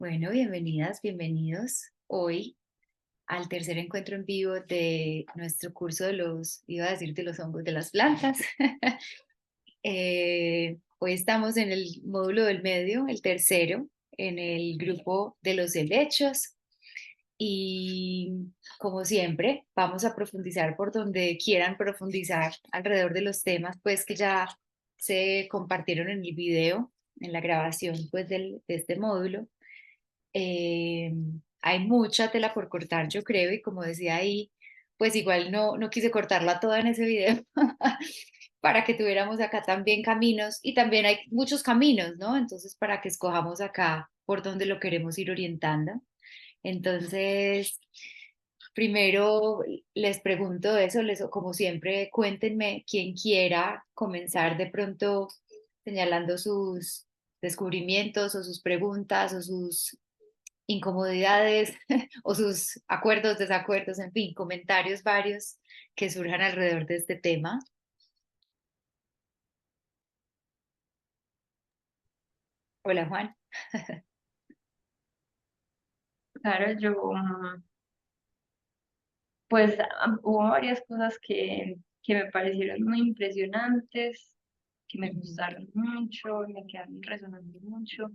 Bueno, bienvenidas, bienvenidos hoy al tercer encuentro en vivo de nuestro curso de iba a decir de los hongos de las plantas. Hoy estamos en el módulo del medio, el tercero, en el grupo de los helechos y como siempre vamos a profundizar por donde quieran profundizar alrededor de los temas pues que ya se compartieron en el video, en la grabación pues de este módulo. Eh, Hay mucha tela por cortar, yo creo, y como decía ahí, pues igual no quise cortarla toda en ese video para que tuviéramos acá también caminos y también hay muchos caminos, ¿no? Entonces, para que escojamos acá por donde lo queremos ir orientando. Entonces, primero les pregunto eso, como siempre, cuéntenme quien quiera comenzar de pronto señalando sus descubrimientos o sus preguntas o sus incomodidades o sus acuerdos, desacuerdos, en fin, comentarios varios que surjan alrededor de este tema. Hola Juan. Claro, pues hubo varias cosas que me parecieron muy impresionantes, que me Ujú. gustaron mucho, me quedaron resonando mucho.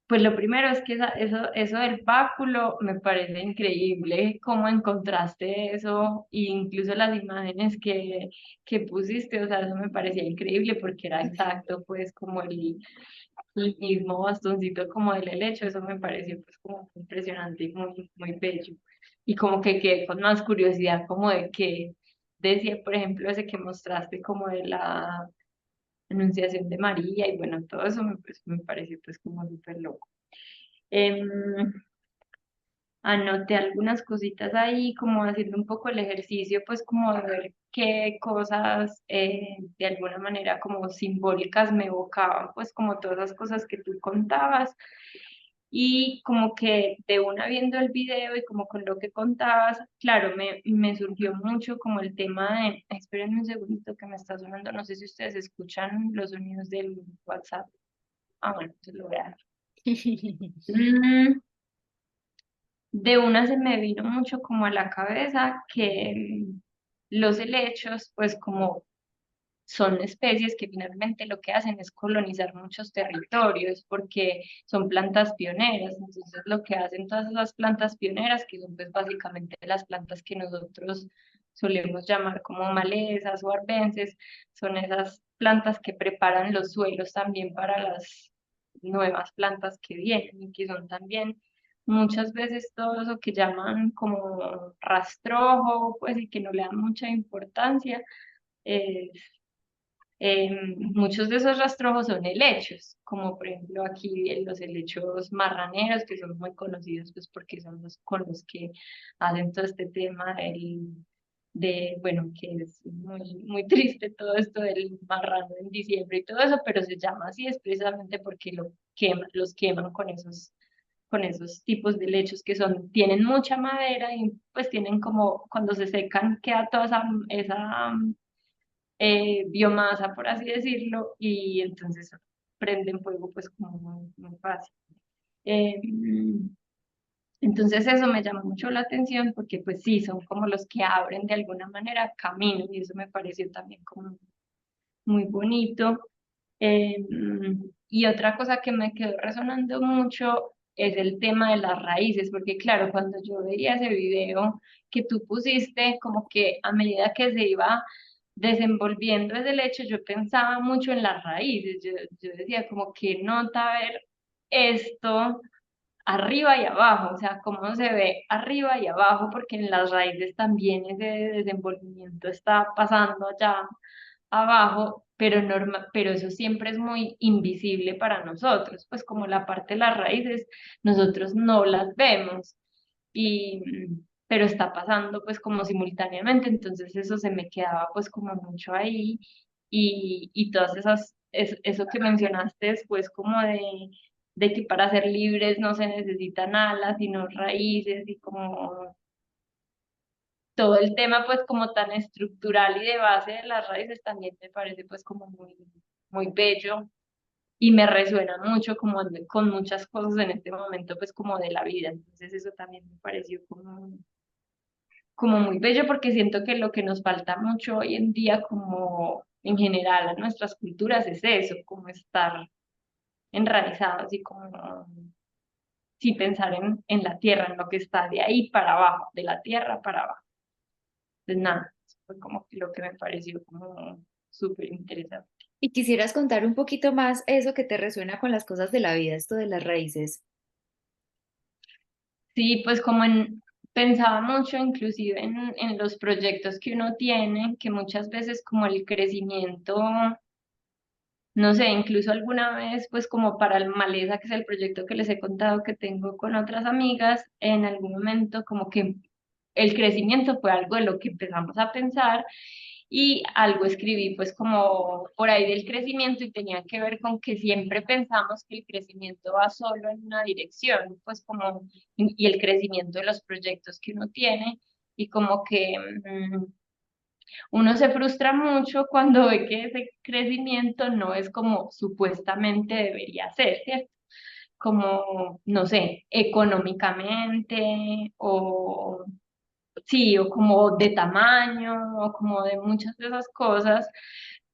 Pues lo primero es que eso del báculo me parece increíble, cómo encontraste eso, e incluso las imágenes que pusiste, o sea, eso me parecía increíble porque era exacto, pues como el mismo bastoncito como del helecho, eso me pareció pues como impresionante y muy bello. Y como que quedé con más curiosidad como de que decía, por ejemplo, ese que mostraste como de la Anunciación de María y bueno, todo eso me pareció pues como súper loco. Em, Anoté algunas cositas ahí, como haciendo un poco el ejercicio, pues como de ver qué cosas de alguna manera como simbólicas me evocaban, pues como todas las cosas que tú contabas. Y como que de una viendo el video y como con lo que contabas, claro, me surgió mucho como el tema de, espérenme un segundito que me está sonando, no sé si ustedes escuchan los sonidos del WhatsApp. Ah, bueno, entonces lo voy a dar. Mm, de una se me vino mucho como a la cabeza que los helechos, pues como son especies que finalmente lo que hacen es colonizar muchos territorios porque son plantas pioneras. Entonces lo que hacen todas esas plantas pioneras, que son pues básicamente las plantas que nosotros solemos llamar como malezas o arbences, son esas plantas que preparan los suelos también para las nuevas plantas que vienen y que son también muchas veces todo eso que llaman como rastrojo, pues y que no le dan mucha importancia. eh, Muchos de esos rastrojos son helechos, como por ejemplo aquí los helechos marraneros, que son muy conocidos pues porque son los con los que hacen todo este tema bueno, que es muy triste todo esto del marrano en diciembre y todo eso, pero se llama así es precisamente porque los queman con esos tipos de helechos que tienen mucha madera y pues tienen como, cuando se secan, queda toda esa biomasa, por así decirlo, y entonces prenden fuego pues como muy fácil. Eh, entonces eso me llama mucho la atención porque pues sí, son como los que abren de alguna manera camino y eso me pareció también como muy bonito. Eh, y otra cosa que me quedó resonando mucho es el tema de las raíces, porque claro, cuando yo veía ese video que tú pusiste, como que a medida que se iba desenvolviendo ese lecho, yo pensaba mucho en las raíces, yo decía como que nota ver esto arriba y abajo, o sea, cómo se ve arriba y abajo, porque en las raíces también ese desenvolvimiento está pasando allá abajo, pero eso siempre es muy invisible para nosotros, pues como la parte de las raíces, nosotros no las vemos, y, pero está pasando pues como simultáneamente, entonces eso se me quedaba pues como mucho ahí, y todas eso que mencionaste después como de que para ser libres no se necesitan alas, sino raíces, y como todo el tema pues como tan estructural y de base de las raíces también me parece pues como muy bello. y me resuena mucho como con muchas cosas en este momento, pues como de la vida. Entonces eso también me pareció como muy bello porque siento que lo que nos falta mucho hoy en día como en general a nuestras culturas es eso, como estar enraizados y como sí pensar en la tierra, en lo que está de ahí para abajo, de la tierra para abajo. Entonces nada, eso fue como que lo que me pareció como súper interesante. Y quisieras contar un poquito más eso que te resuena con las cosas de la vida, esto de las raíces. Sí, pues como pensaba mucho inclusive en los proyectos que uno tiene, que muchas veces como el crecimiento, no sé, incluso alguna vez, pues como para el Maleza, que es el proyecto que les he contado que tengo con otras amigas, en algún momento como que el crecimiento fue algo de lo que empezamos a pensar y algo escribí pues como por ahí del crecimiento y tenía que ver con que siempre pensamos que el crecimiento va solo en una dirección, pues como y el crecimiento de los proyectos que uno tiene y como que uno se frustra mucho cuando ve que ese crecimiento no es como supuestamente debería ser, ¿cierto? Como, no sé, económicamente o sí, o como de tamaño, o como de muchas de esas cosas,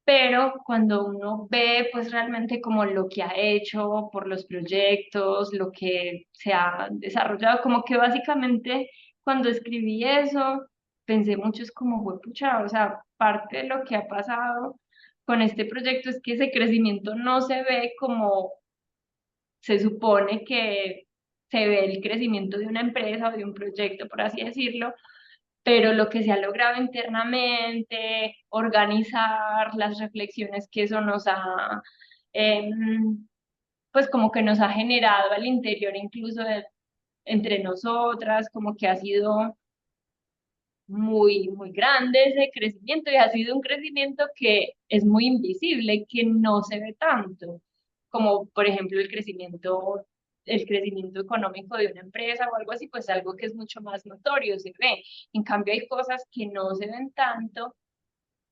pero cuando uno ve pues realmente como lo que ha hecho por los proyectos, lo que se ha desarrollado, como que básicamente cuando escribí eso, pensé mucho es como, pucha, o sea, parte de lo que ha pasado con este proyecto es que ese crecimiento no se ve como se supone que se ve el crecimiento de una empresa o de un proyecto, por así decirlo, pero lo que se ha logrado internamente, organizar las reflexiones que eso nos ha, pues como que nos ha generado al interior incluso entre nosotras, como que ha sido muy, muy grande ese crecimiento y ha sido un crecimiento que es muy invisible, que no se ve tanto, como por ejemplo el crecimiento económico de una empresa o algo así, pues algo que es mucho más notorio, se ve. En cambio hay cosas que no se ven tanto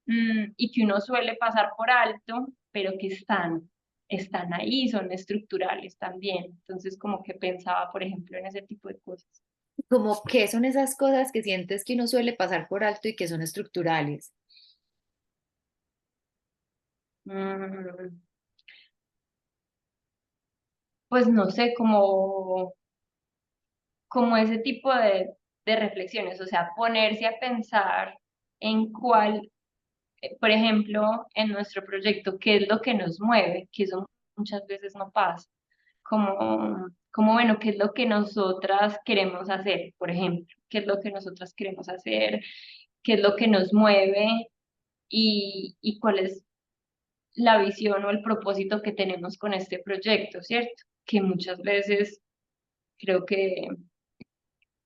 y que uno suele pasar por alto, pero que están ahí, son estructurales también. Entonces como que pensaba, por ejemplo, en ese tipo de cosas. Como qué son esas cosas que sientes que uno suele pasar por alto y que son estructurales. Mm, pues no sé, como ese tipo de reflexiones, o sea, ponerse a pensar en cuál, por ejemplo, en nuestro proyecto, qué es lo que nos mueve, que eso muchas veces no pasa, como bueno, qué es lo que nosotras queremos hacer, por ejemplo, qué es lo que nosotras queremos hacer, qué es lo que nos mueve y cuál es la visión o el propósito que tenemos con este proyecto, ¿cierto? Que muchas veces creo que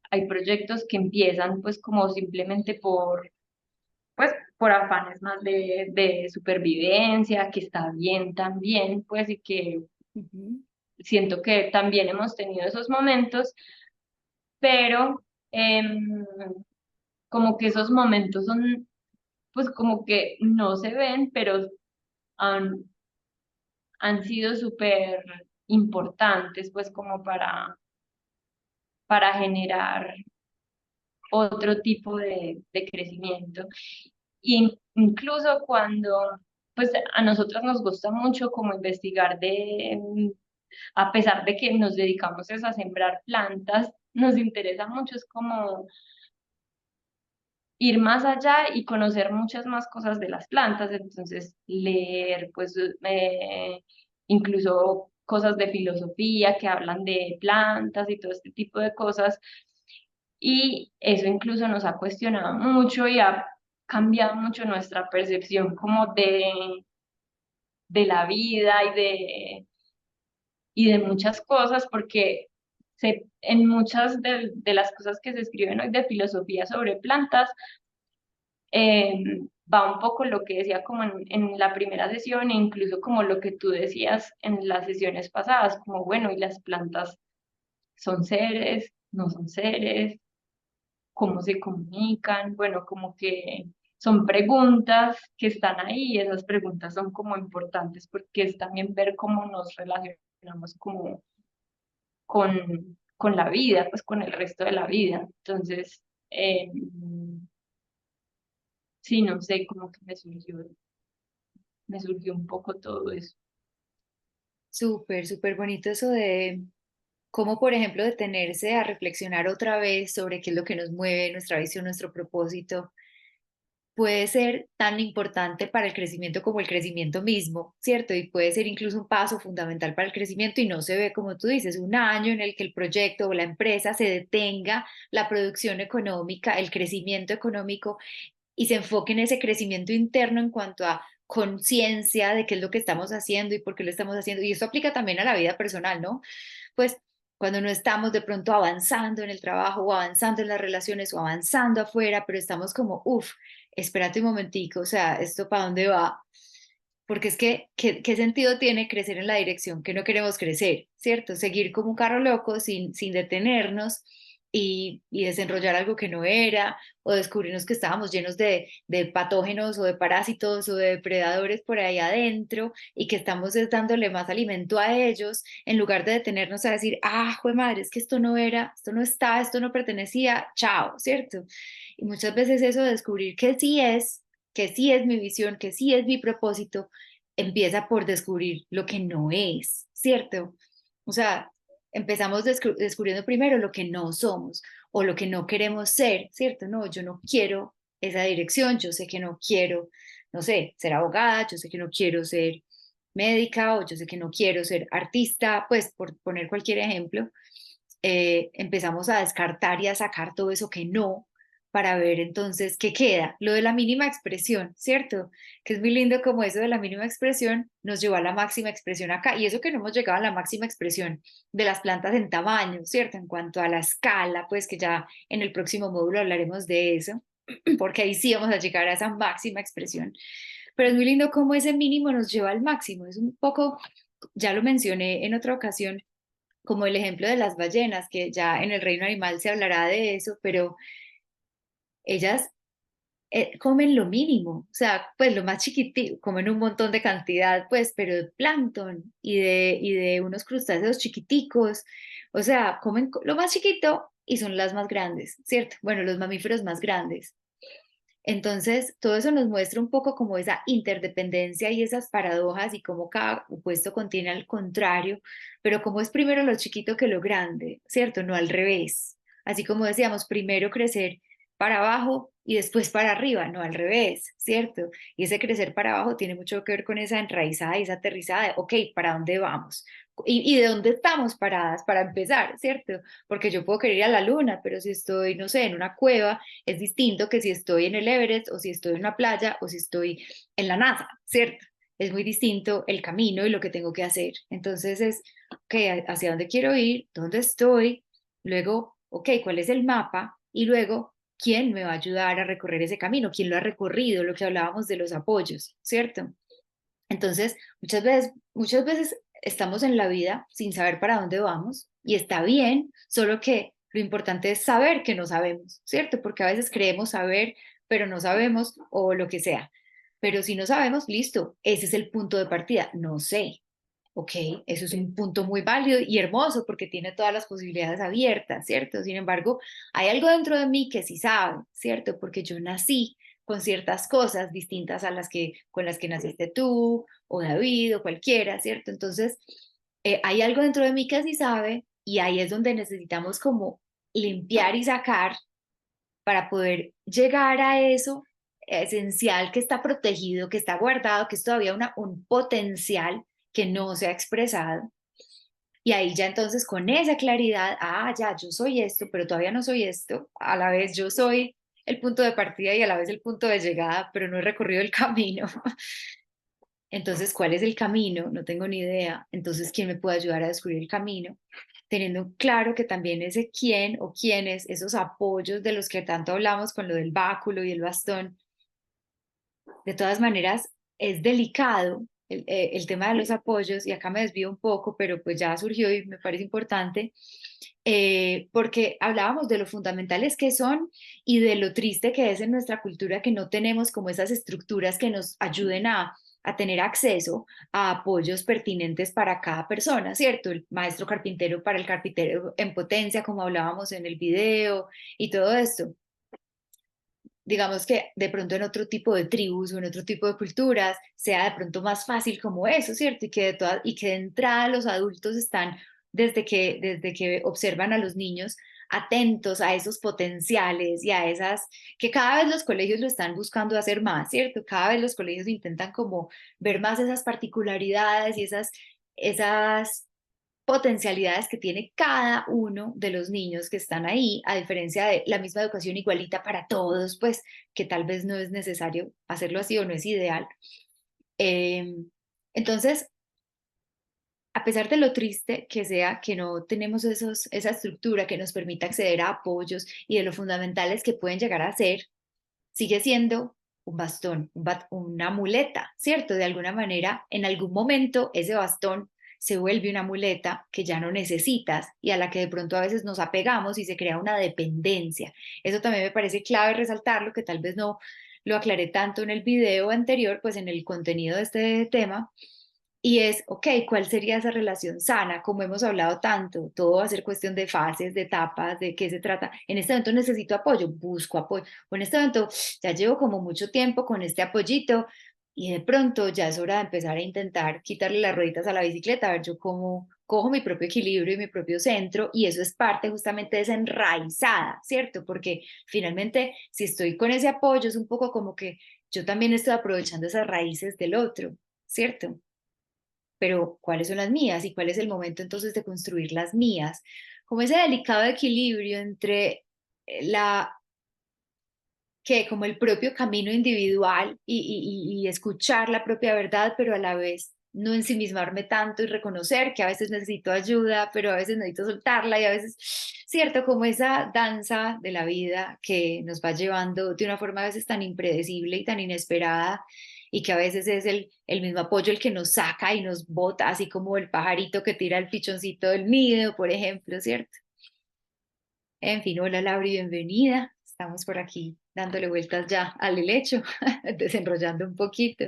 hay proyectos que empiezan pues como simplemente pues por afanes más de supervivencia, que está bien también, pues y que Ujú. siento que también hemos tenido esos momentos, pero em, como que esos momentos son pues como que no se ven, pero han, han sido súper importantes pues como para generar otro tipo de crecimiento. Y incluso cuando, pues a nosotras nos gusta mucho como investigar a pesar de que nos dedicamos es a sembrar plantas, nos interesa mucho, es como ir más allá y conocer muchas más cosas de las plantas, entonces leer, pues incluso cosas de filosofía que hablan de plantas y todo este tipo de cosas. Y eso incluso nos ha cuestionado mucho y ha cambiado mucho nuestra percepción como de la vida y de muchas cosas, porque en muchas de las cosas que se escriben hoy de filosofía sobre plantas, va un poco lo que decía como en la primera sesión e incluso como lo que tú decías en las sesiones pasadas, como bueno, y las plantas son seres, no son seres, cómo se comunican, bueno, como que son preguntas que están ahí y esas preguntas son como importantes porque es también ver cómo nos relacionamos como con la vida, pues con el resto de la vida. Entonces, sí, no sé, como que me surgió un poco todo eso. Súper, súper bonito eso de cómo, por ejemplo, detenerse a reflexionar otra vez sobre qué es lo que nos mueve, nuestra visión, nuestro propósito, puede ser tan importante para el crecimiento como el crecimiento mismo, ¿cierto? Y puede ser incluso un paso fundamental para el crecimiento y no se ve, como tú dices, un año en el que el proyecto o la empresa se detenga, la producción económica, el crecimiento económico y se enfoque en ese crecimiento interno en cuanto a conciencia de qué es lo que estamos haciendo y por qué lo estamos haciendo. Y esto aplica también a la vida personal, ¿no? Pues cuando no estamos de pronto avanzando en el trabajo o avanzando en las relaciones o avanzando afuera, pero estamos como, uff, espérate un momentico, o sea, ¿esto para dónde va? Porque es que, ¿qué sentido tiene crecer en la dirección que no queremos crecer, ¿cierto? Seguir como un carro loco sin detenernos y desenrollar algo que no era, o descubrirnos que estábamos llenos de patógenos o de parásitos o de depredadores por ahí adentro y que estamos dándole más alimento a ellos en lugar de detenernos a decir, ah, jue madre, es que esto no era, esto no está, esto no pertenecía, chao, ¿cierto? Y muchas veces eso de descubrir que sí es mi visión, que sí es mi propósito, empieza por descubrir lo que no es, ¿cierto? O sea, empezamos descubriendo primero lo que no somos o lo que no queremos ser, ¿cierto? No, yo no quiero esa dirección, yo sé que no quiero, no sé, ser abogada, yo sé que no quiero ser médica o yo sé que no quiero ser artista, pues por poner cualquier ejemplo, empezamos a descartar y a sacar todo eso que no para ver entonces qué queda. Lo de la mínima expresión, ¿cierto? Que es muy lindo como eso de la mínima expresión nos llevó a la máxima expresión acá. Y eso que no hemos llegado a la máxima expresión de las plantas en tamaño, ¿cierto? En cuanto a la escala, pues que ya en el próximo módulo hablaremos de eso, porque ahí sí vamos a llegar a esa máxima expresión. Pero es muy lindo cómo ese mínimo nos lleva al máximo. Es un poco, ya lo mencioné en otra ocasión, como el ejemplo de las ballenas, que ya en el reino animal se hablará de eso, pero ellas comen lo mínimo, o sea, pues lo más chiquitito, comen un montón de cantidad, pues, pero de plancton y de unos crustáceos chiquiticos, o sea, comen lo más chiquito y son las más grandes, ¿cierto? Bueno, los mamíferos más grandes. Entonces, todo eso nos muestra un poco como esa interdependencia y esas paradojas y cómo cada opuesto contiene al contrario, pero como es primero lo chiquito que lo grande, ¿cierto? No al revés. Así como decíamos, primero crecer para abajo y después para arriba, no al revés, ¿cierto? Y ese crecer para abajo tiene mucho que ver con esa enraizada y esa aterrizada de, ok, ¿para dónde vamos? Y de dónde estamos paradas para empezar, ¿cierto? Porque yo puedo querer ir a la luna, pero si estoy, no sé, en una cueva, es distinto que si estoy en el Everest o si estoy en una playa o si estoy en la NASA, ¿cierto? Es muy distinto el camino y lo que tengo que hacer. Entonces es, ok, ¿hacia dónde quiero ir? ¿Dónde estoy? Luego, ok, ¿cuál es el mapa? Y luego, ¿quién me va a ayudar a recorrer ese camino? ¿Quién lo ha recorrido? Lo que hablábamos de los apoyos, ¿cierto? Entonces, muchas veces estamos en la vida sin saber para dónde vamos y está bien, solo que lo importante es saber que no sabemos, ¿cierto? Porque a veces creemos saber, pero no sabemos o lo que sea. Pero si no sabemos, listo, ese es el punto de partida. No sé, ok, eso es un punto muy válido y hermoso porque tiene todas las posibilidades abiertas, ¿cierto? Sin embargo, hay algo dentro de mí que sí sabe, ¿cierto? Porque yo nací con ciertas cosas distintas a las que con las que naciste tú o David o cualquiera, ¿cierto? Entonces, hay algo dentro de mí que sí sabe y ahí es donde necesitamos como limpiar y sacar para poder llegar a eso esencial que está protegido, que está guardado, que es todavía un potencial que no se ha expresado. Y ahí ya entonces con esa claridad, ah, ya, yo soy esto, pero todavía no soy esto. A la vez yo soy el punto de partida y a la vez el punto de llegada, pero no he recorrido el camino. Entonces, ¿cuál es el camino? No tengo ni idea. Entonces, ¿quién me puede ayudar a descubrir el camino? Teniendo claro que también ese quién o quiénes, esos apoyos de los que tanto hablamos con lo del báculo y el bastón, de todas maneras, es delicado el tema de los apoyos, y acá me desvío un poco, pero pues ya surgió y me parece importante, porque hablábamos de lo fundamentales que son y de lo triste que es en nuestra cultura que no tenemos como esas estructuras que nos ayuden a tener acceso a apoyos pertinentes para cada persona, ¿cierto? El maestro carpintero para el carpintero en potencia, como hablábamos en el video, y todo esto. Digamos que de pronto en otro tipo de tribus o en otro tipo de culturas sea de pronto más fácil como eso, ¿cierto? Y que de entrada los adultos están, desde que observan a los niños, atentos a esos potenciales y a esas, que cada vez los colegios lo están buscando hacer más, ¿cierto? Cada vez los colegios intentan como ver más esas particularidades y esas potencialidades que tiene cada uno de los niños que están ahí, a diferencia de la misma educación igualita para todos, pues que tal vez no es necesario hacerlo así o no es ideal. Eh, entonces, a pesar de lo triste que sea que no tenemos esa estructura que nos permita acceder a apoyos y de lo fundamentales que pueden llegar a ser, sigue siendo un bastón, una muleta, ¿cierto? De alguna manera, en algún momento ese bastón se vuelve una muleta que ya no necesitas y a la que de pronto a veces nos apegamos y se crea una dependencia. Eso también me parece clave resaltarlo, que tal vez no lo aclaré tanto en el video anterior, pues en el contenido de este tema, y es, ok, ¿cuál sería esa relación sana? Como hemos hablado tanto, todo va a ser cuestión de fases, de etapas, de qué se trata. En este momento necesito apoyo, busco apoyo. O en este momento ya llevo como mucho tiempo con este apoyito y de pronto ya es hora de empezar a intentar quitarle las rueditas a la bicicleta, a ver yo cómo cojo mi propio equilibrio y mi propio centro, y eso es parte justamente de esa enraizada, ¿cierto? Porque finalmente si estoy con ese apoyo es un poco como que yo también estoy aprovechando esas raíces del otro, ¿cierto? Pero ¿cuáles son las mías y cuál es el momento entonces de construir las mías? Como ese delicado equilibrio entre la que como el propio camino individual y escuchar la propia verdad, pero a la vez no ensimismarme tanto y reconocer que a veces necesito ayuda, pero a veces necesito soltarla y a veces, cierto, como esa danza de la vida que nos va llevando de una forma a veces tan impredecible y tan inesperada y que a veces es el mismo apoyo el que nos saca y nos bota, así como el pajarito que tira el pichoncito del nido, por ejemplo, ¿cierto? En fin, hola Lauri, bienvenida. Estamos por aquí dándole vueltas ya al helecho, desenrollando un poquito.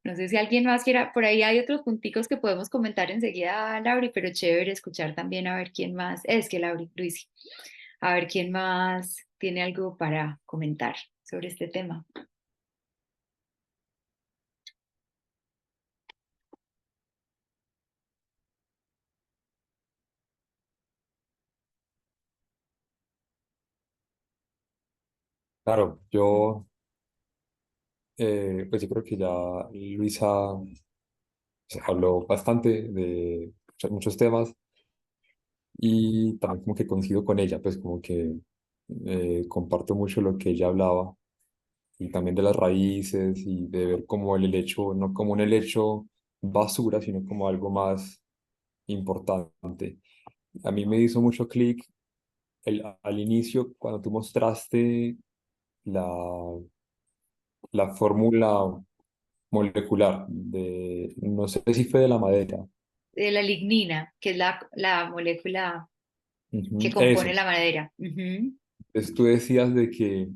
No sé si alguien más quiera, por ahí hay otros punticos que podemos comentar enseguida, Lauri, pero chévere escuchar también a ver quién más, es que Lauri, Luis, a ver quién más tiene algo para comentar sobre este tema. Claro, pues yo creo que ya Luisa habló bastante de muchos temas y también como que coincido con ella, pues como que comparto mucho lo que ella hablaba y también de las raíces y de ver como el helecho, no como un helecho basura, sino como algo más importante. A mí me hizo mucho clic al inicio cuando tú mostraste la, la fórmula molecular no sé si fue de la madera. De la lignina, que es la molécula que Ujú, compone eso. la madera. Ujú, Entonces tú decías de que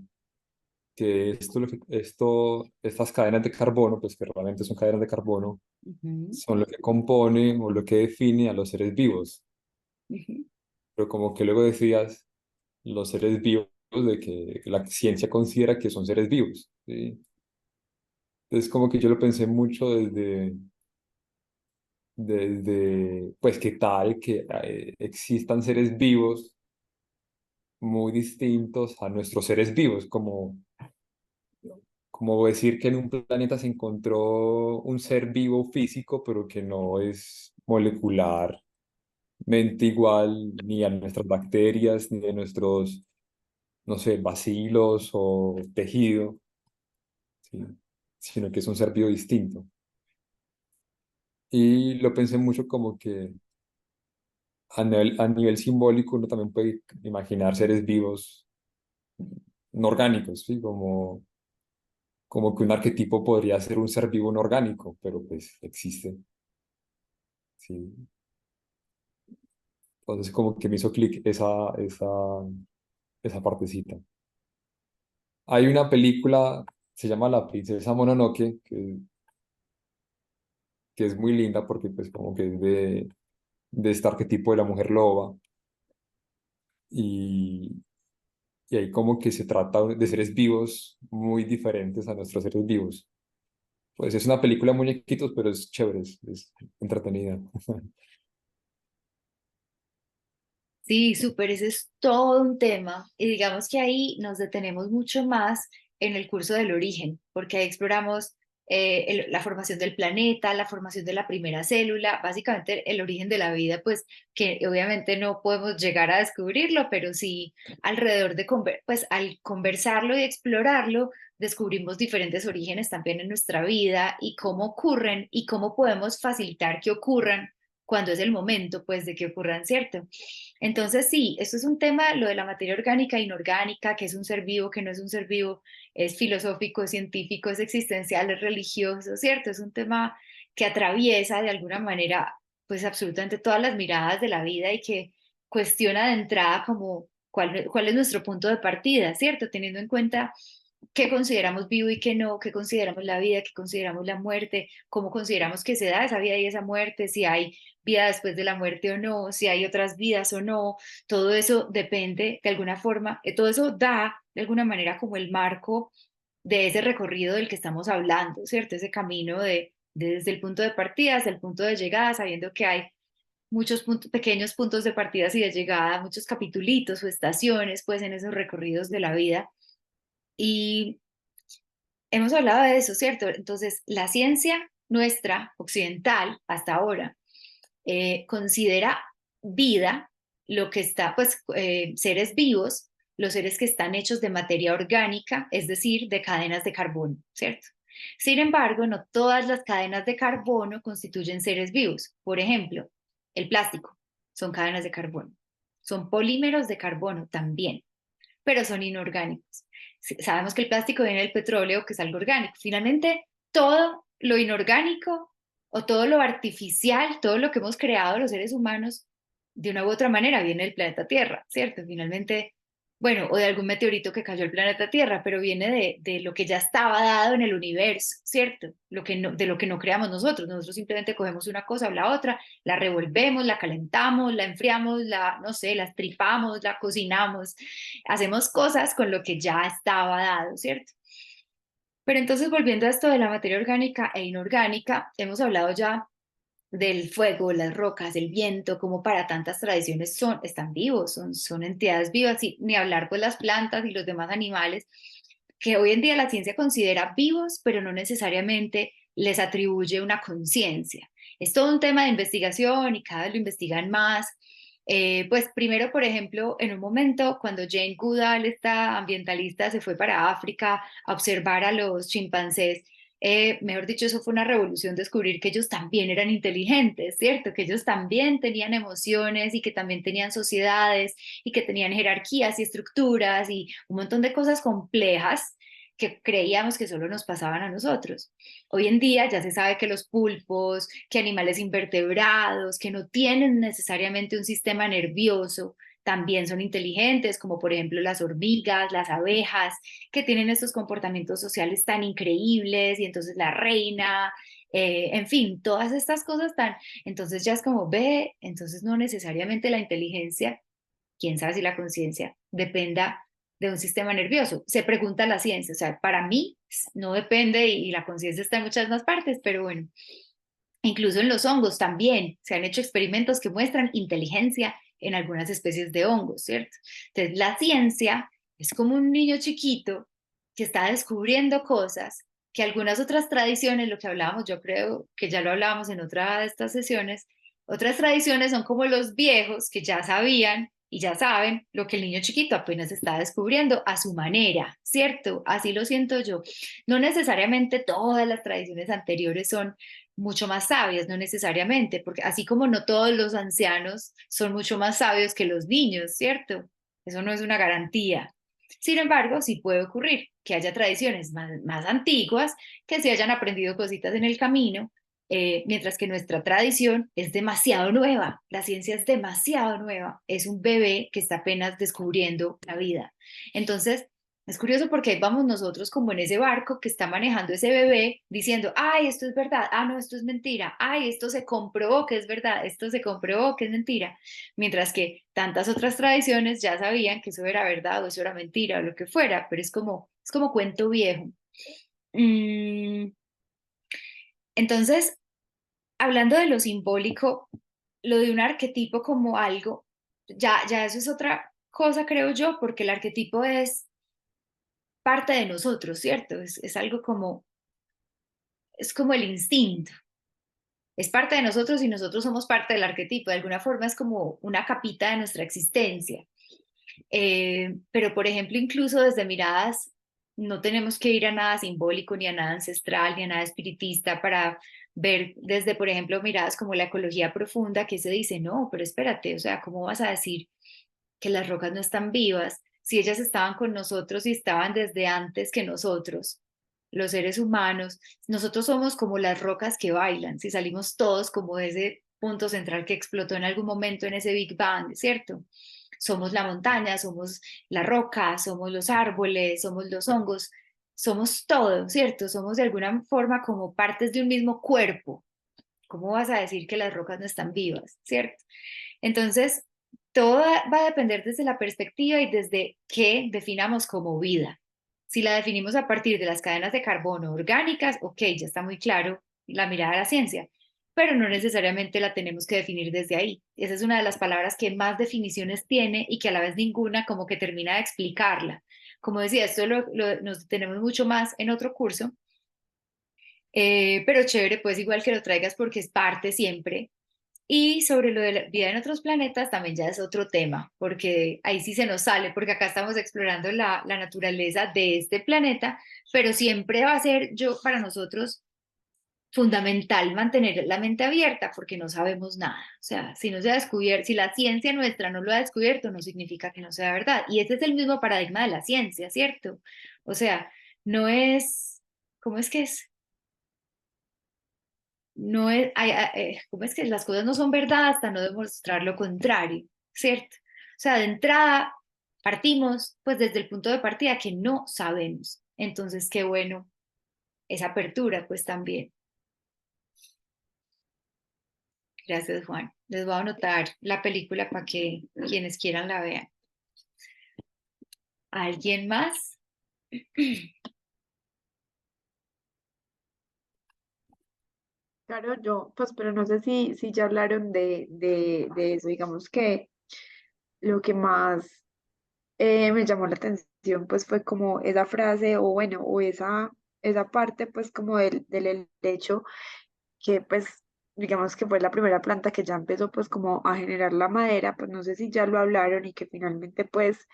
estas cadenas de carbono, pues que realmente son cadenas de carbono, ujú, son lo que compone o lo que define a los seres vivos. ujú. Pero como que luego decías los seres vivos de que la ciencia considera que son seres vivos, ¿sí? Entonces como que yo lo pensé mucho desde pues qué tal que existan seres vivos muy distintos a nuestros seres vivos, como decir que en un planeta se encontró un ser vivo físico, pero que no es molecularmente igual ni a nuestras bacterias, ni a nuestros, no sé, bacilos o tejido, ¿sí? Sino que es un ser vivo distinto. Y lo pensé mucho como que a nivel simbólico uno también puede imaginar seres vivos no orgánicos, ¿sí? Como como que un arquetipo podría ser un ser vivo no orgánico, pero pues existe, sí. Entonces como que me hizo clic esa partecita. Hay una película, se llama La princesa Mononoke, que es muy linda porque pues como que es de este arquetipo de la mujer loba y, y ahí como que se trata de seres vivos muy diferentes a nuestros seres vivos. Pues es una película de muñequitos, pero es chévere, es entretenida. Sí, súper, ese es todo un tema. Y digamos que ahí nos detenemos mucho más en el curso del origen, porque ahí exploramos la formación del planeta, la formación de la primera célula, básicamente el origen de la vida, pues que obviamente no podemos llegar a descubrirlo, pero sí alrededor de, pues al conversarlo y explorarlo, descubrimos diferentes orígenes también en nuestra vida y cómo ocurren y cómo podemos facilitar que ocurran cuando es el momento, pues, de que ocurran, ¿cierto? Entonces, sí, esto es un tema, lo de la materia orgánica e inorgánica, que es un ser vivo, que no es un ser vivo, es filosófico, es científico, es existencial, es religioso, ¿cierto? Es un tema que atraviesa de alguna manera, pues, absolutamente todas las miradas de la vida y que cuestiona de entrada como cuál es nuestro punto de partida, ¿cierto? Teniendo en cuenta qué consideramos vivo y qué no, qué consideramos la vida, qué consideramos la muerte, cómo consideramos que se da esa vida y esa muerte, si hay vida después de la muerte o no, si hay otras vidas o no, todo eso depende de alguna forma, todo eso da de alguna manera como el marco de ese recorrido del que estamos hablando, ¿cierto? Ese camino desde el punto de partida hasta el punto de llegada, sabiendo que hay muchos pequeños puntos de partida y de llegada, muchos capitulitos o estaciones, pues en esos recorridos de la vida. Y hemos hablado de eso, ¿cierto? Entonces, la ciencia nuestra, occidental, hasta ahora, considera vida lo que está, pues, seres vivos, los seres que están hechos de materia orgánica, es decir, de cadenas de carbono, ¿cierto? Sin embargo, no todas las cadenas de carbono constituyen seres vivos. Por ejemplo, el plástico son cadenas de carbono, son polímeros de carbono también, pero son inorgánicos. Sabemos que el plástico viene del petróleo, que es algo orgánico. Finalmente, todo lo inorgánico o todo lo artificial, todo lo que hemos creado los seres humanos, de una u otra manera viene del planeta Tierra, ¿cierto? Finalmente, bueno, o de algún meteorito que cayó al planeta Tierra, pero viene de lo que ya estaba dado en el universo, ¿cierto? Lo que no, de lo que no creamos nosotros. Nosotros simplemente cogemos una cosa o la otra, la revolvemos, la calentamos, la enfriamos, no sé, la estripamos, la cocinamos, hacemos cosas con lo que ya estaba dado, ¿cierto? Pero entonces, volviendo a esto de la materia orgánica e inorgánica, hemos hablado ya del fuego, las rocas, el viento, como para tantas tradiciones están vivos, son entidades vivas, y ni hablar pues las plantas y los demás animales, que hoy en día la ciencia considera vivos, pero no necesariamente les atribuye una conciencia. Es todo un tema de investigación y cada vez lo investigan más. Pues primero, por ejemplo, en un momento cuando Jane Goodall, esta ambientalista, se fue para África a observar a los chimpancés, mejor dicho, eso fue una revolución descubrir que ellos también eran inteligentes, ¿cierto? Que ellos también tenían emociones y que también tenían sociedades y que tenían jerarquías y estructuras y un montón de cosas complejas que creíamos que solo nos pasaban a nosotros. Hoy en día ya se sabe que los pulpos, que animales invertebrados, que no tienen necesariamente un sistema nervioso, también son inteligentes, como por ejemplo las hormigas, las abejas, que tienen estos comportamientos sociales tan increíbles, y entonces la reina, en fin, todas estas cosas tan, entonces ya es como ve, entonces no necesariamente la inteligencia, quién sabe si la conciencia dependa de un sistema nervioso. Se pregunta la ciencia, o sea, para mí no depende y la conciencia está en muchas más partes, pero bueno, incluso en los hongos también se han hecho experimentos que muestran inteligencia en algunas especies de hongos, ¿cierto? Entonces, la ciencia es como un niño chiquito que está descubriendo cosas que algunas otras tradiciones, lo que hablábamos, yo creo que ya lo hablábamos en otra de estas sesiones, otras tradiciones son como los viejos que ya sabían y ya saben lo que el niño chiquito apenas está descubriendo a su manera, ¿cierto? Así lo siento yo. No necesariamente todas las tradiciones anteriores son mucho más sabias, no necesariamente, porque así como no todos los ancianos son mucho más sabios que los niños, ¿cierto? Eso no es una garantía. Sin embargo, sí puede ocurrir que haya tradiciones más antiguas que se hayan aprendido cositas en el camino, mientras que nuestra tradición es demasiado nueva, la ciencia es demasiado nueva, es un bebé que está apenas descubriendo la vida. Entonces, es curioso porque ahí vamos nosotros como en ese barco que está manejando ese bebé diciendo, ay, esto es verdad, ah, no, esto es mentira, ay, esto se comprobó que es verdad, esto se comprobó que es mentira, mientras que tantas otras tradiciones ya sabían que eso era verdad o eso era mentira o lo que fuera, pero es como cuento viejo. Mm, entonces, hablando de lo simbólico, lo de un arquetipo como algo, ya eso es otra cosa, creo yo, porque el arquetipo es parte de nosotros, ¿cierto? Es algo como, es como el instinto. Es parte de nosotros y nosotros somos parte del arquetipo. De alguna forma es como una capita de nuestra existencia. Pero, por ejemplo, incluso desde miradas, no tenemos que ir a nada simbólico, ni a nada ancestral, ni a nada espiritista para ver desde, por ejemplo, miradas como la ecología profunda, que se dice, no, pero espérate, o sea, ¿cómo vas a decir que las rocas no están vivas si ellas estaban con nosotros y estaban desde antes que nosotros? Los seres humanos, nosotros somos como las rocas que bailan, si salimos todos como de ese punto central que explotó en algún momento en ese Big Bang, ¿cierto? Somos la montaña, somos la roca, somos los árboles, somos los hongos, somos todo, ¿cierto? Somos de alguna forma como partes de un mismo cuerpo. ¿Cómo vas a decir que las rocas no están vivas, ¿cierto? Entonces, todo va a depender desde la perspectiva y desde qué definamos como vida. Si la definimos a partir de las cadenas de carbono orgánicas, ok, ya está muy claro la mirada de la ciencia, pero no necesariamente la tenemos que definir desde ahí. Esa es una de las palabras que más definiciones tiene y que a la vez ninguna como que termina de explicarla. Como decía, esto nos tenemos mucho más en otro curso, pero chévere, pues igual que lo traigas porque es parte siempre. Y sobre lo de la vida en otros planetas también ya es otro tema, porque ahí sí se nos sale, porque acá estamos explorando la naturaleza de este planeta, pero siempre va a ser yo para nosotros fundamental mantener la mente abierta porque no sabemos nada. O sea, si no se ha descubierto, si la ciencia nuestra no lo ha descubierto, no significa que no sea verdad. Y ese es el mismo paradigma de la ciencia, ¿cierto? O sea, no es, ¿cómo es que es? No es, ¿cómo es que las cosas no son verdad hasta no demostrar lo contrario, ¿cierto? O sea, de entrada partimos pues desde el punto de partida que no sabemos. Entonces, qué bueno esa apertura pues también. Gracias, Juan. Les voy a anotar la película para que quienes quieran la vean. ¿Alguien más? Claro, yo, pues, pero no sé si ya hablaron de eso. Digamos que lo que más me llamó la atención, pues, fue como esa frase, o bueno, o esa parte, pues, como del helecho, que, pues, digamos que fue la primera planta que ya empezó, pues, como a generar la madera. Pues, no sé si ya lo hablaron y que finalmente, pues,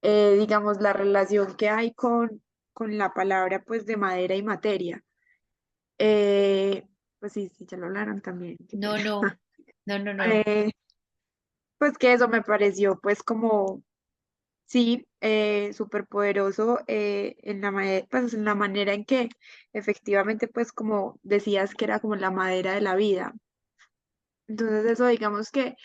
digamos, la relación que hay con la palabra, pues, de madera y materia. Eh, pues sí, sí, ya lo hablaron también, qué No, pena. no, no, no, no. Eh, pues que eso me pareció pues como, sí, súper poderoso en pues, en la manera en que efectivamente pues como decías que era como la madera de la vida. Entonces eso digamos que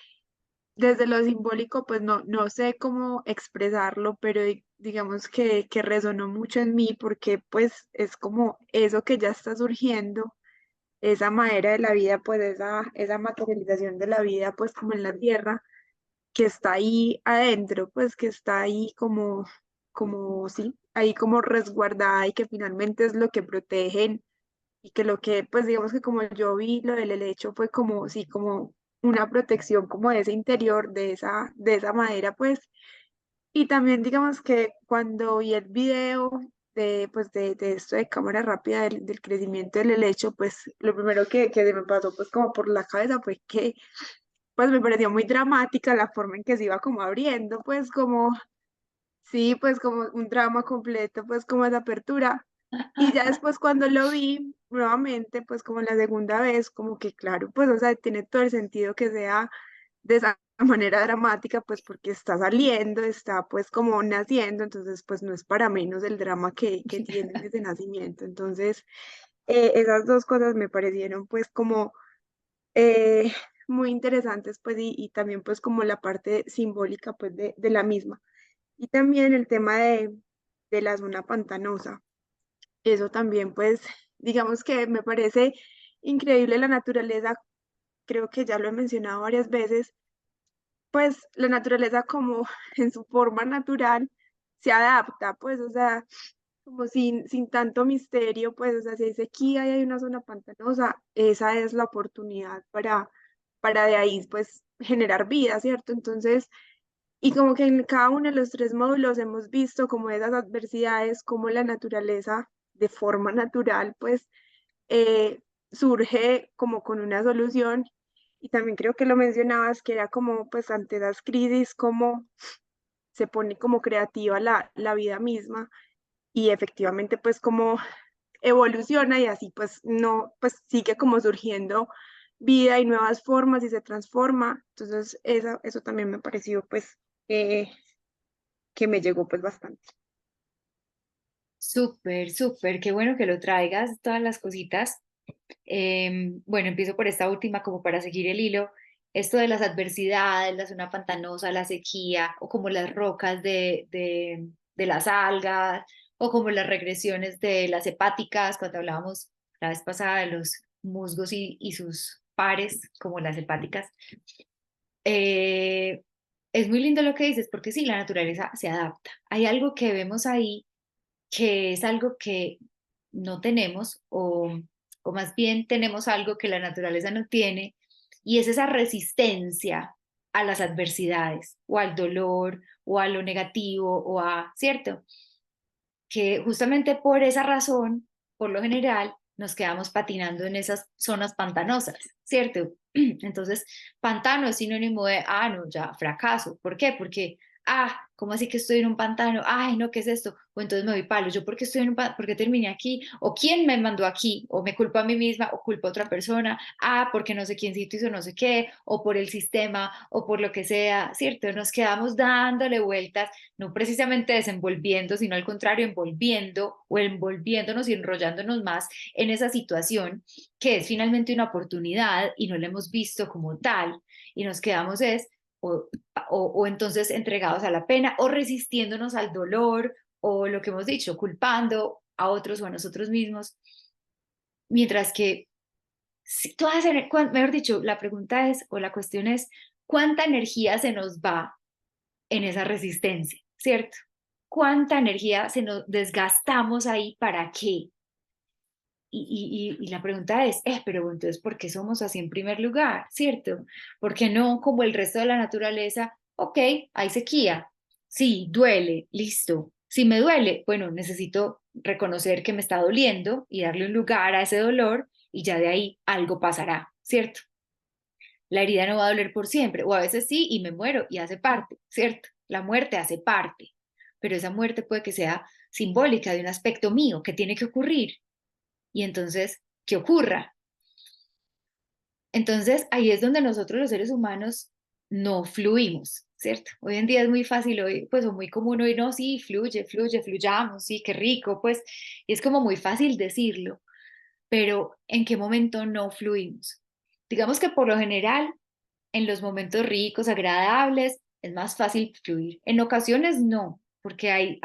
desde lo simbólico pues no sé cómo expresarlo, pero digamos que resonó mucho en mí porque pues es como eso que ya está surgiendo, esa madera de la vida, pues esa materialización de la vida pues como en la tierra que está ahí adentro, pues que está ahí como, sí, ahí como resguardada y que finalmente es lo que protegen y que lo que, pues digamos que como yo vi lo del helecho fue como, sí, como una protección como de ese interior, de esa madera, pues, y también digamos que cuando vi el video de esto de cámara rápida del crecimiento del helecho, pues lo primero que se me pasó pues como por la cabeza fue que pues me pareció muy dramática la forma en que se iba como abriendo, pues como, sí, pues como un drama completo, pues como esa apertura. Y ya después cuando lo vi nuevamente, pues como la segunda vez, como que claro, pues o sea, tiene todo el sentido que sea de esa de manera dramática, pues porque está saliendo, está pues como naciendo, entonces pues no es para menos el drama que tiene desde nacimiento. Entonces, esas dos cosas me parecieron pues como eh, muy interesantes, pues y también pues como la parte simbólica pues de la misma. Y también el tema de la zona pantanosa. Eso también, pues, digamos que me parece increíble la naturaleza, creo que ya lo he mencionado varias veces, pues la naturaleza como en su forma natural se adapta, pues, o sea, como sin tanto misterio, pues, o sea, si hay sequía y hay una zona pantanosa, esa es la oportunidad para de ahí, pues, generar vida, ¿cierto? Entonces, y como que en cada uno de los tres módulos hemos visto como esas adversidades, como la naturaleza de forma natural, pues eh, surge como con una solución. Y también creo que lo mencionabas, que era como pues ante las crisis, como se pone como creativa la vida misma y efectivamente pues como evoluciona y así pues no, pues sigue como surgiendo vida y nuevas formas y se transforma. Entonces eso también me pareció pues eh, que me llegó pues bastante. Súper, súper, qué bueno que lo traigas, todas las cositas. Bueno, empiezo por esta última como para seguir el hilo. Esto de las adversidades, la zona pantanosa, la sequía, o como las rocas de las algas, o como las regresiones de las hepáticas, cuando hablábamos la vez pasada de los musgos y sus pares, como las hepáticas. Eh, es muy lindo lo que dices, porque sí, la naturaleza se adapta. Hay algo que vemos ahí que es algo que no tenemos o más bien tenemos algo que la naturaleza no tiene y es esa resistencia a las adversidades o al dolor o a lo negativo o a, ¿cierto? Que justamente por esa razón, por lo general, nos quedamos patinando en esas zonas pantanosas, ¿cierto? Entonces, pantano es sinónimo de, no, ya, fracaso. ¿Por qué? Porque, ¿cómo así que estoy en un pantano? Ay, no, ¿qué es esto? O entonces me doy palo, ¿yo por qué estoy en un pantano? ¿Por qué terminé aquí? ¿O quién me mandó aquí? ¿O me culpo a mí misma o culpo a otra persona? Porque no sé quiéncito hizo no sé qué, o por el sistema, o por lo que sea, ¿cierto? Nos quedamos dándole vueltas no precisamente desenvolviendo, sino al contrario, envolviendo o envolviéndonos y enrollándonos más en esa situación que es finalmente una oportunidad y no la hemos visto como tal y nos quedamos o entonces entregados a la pena o resistiéndonos al dolor o lo que hemos dicho, culpando a otros o a nosotros mismos, mientras que si mejor dicho, la pregunta es o la cuestión es, ¿cuánta energía se nos va en esa resistencia, ¿cierto? ¿Cuánta energía se nos desgastamos ahí para qué? Y la pregunta es, pero entonces, ¿por qué somos así en primer lugar, ¿cierto? ¿Por qué no como el resto de la naturaleza? Ok, hay sequía, sí, duele, listo. Si me duele, bueno, necesito reconocer que me está doliendo y darle un lugar a ese dolor y ya de ahí algo pasará, ¿cierto? La herida no va a doler por siempre, o a veces sí y me muero y hace parte, ¿cierto? La muerte hace parte, pero esa muerte puede que sea simbólica de un aspecto mío que tiene que ocurrir y entonces que ocurra. Entonces ahí es donde nosotros los seres humanos no fluimos, ¿cierto? Hoy en día es muy fácil, hoy, pues o muy común hoy, no, sí, fluye, fluye, fluyamos, sí, qué rico, pues, y es como muy fácil decirlo, pero ¿en qué momento no fluimos? Digamos que por lo general en los momentos ricos, agradables, es más fácil fluir. En ocasiones no, porque hay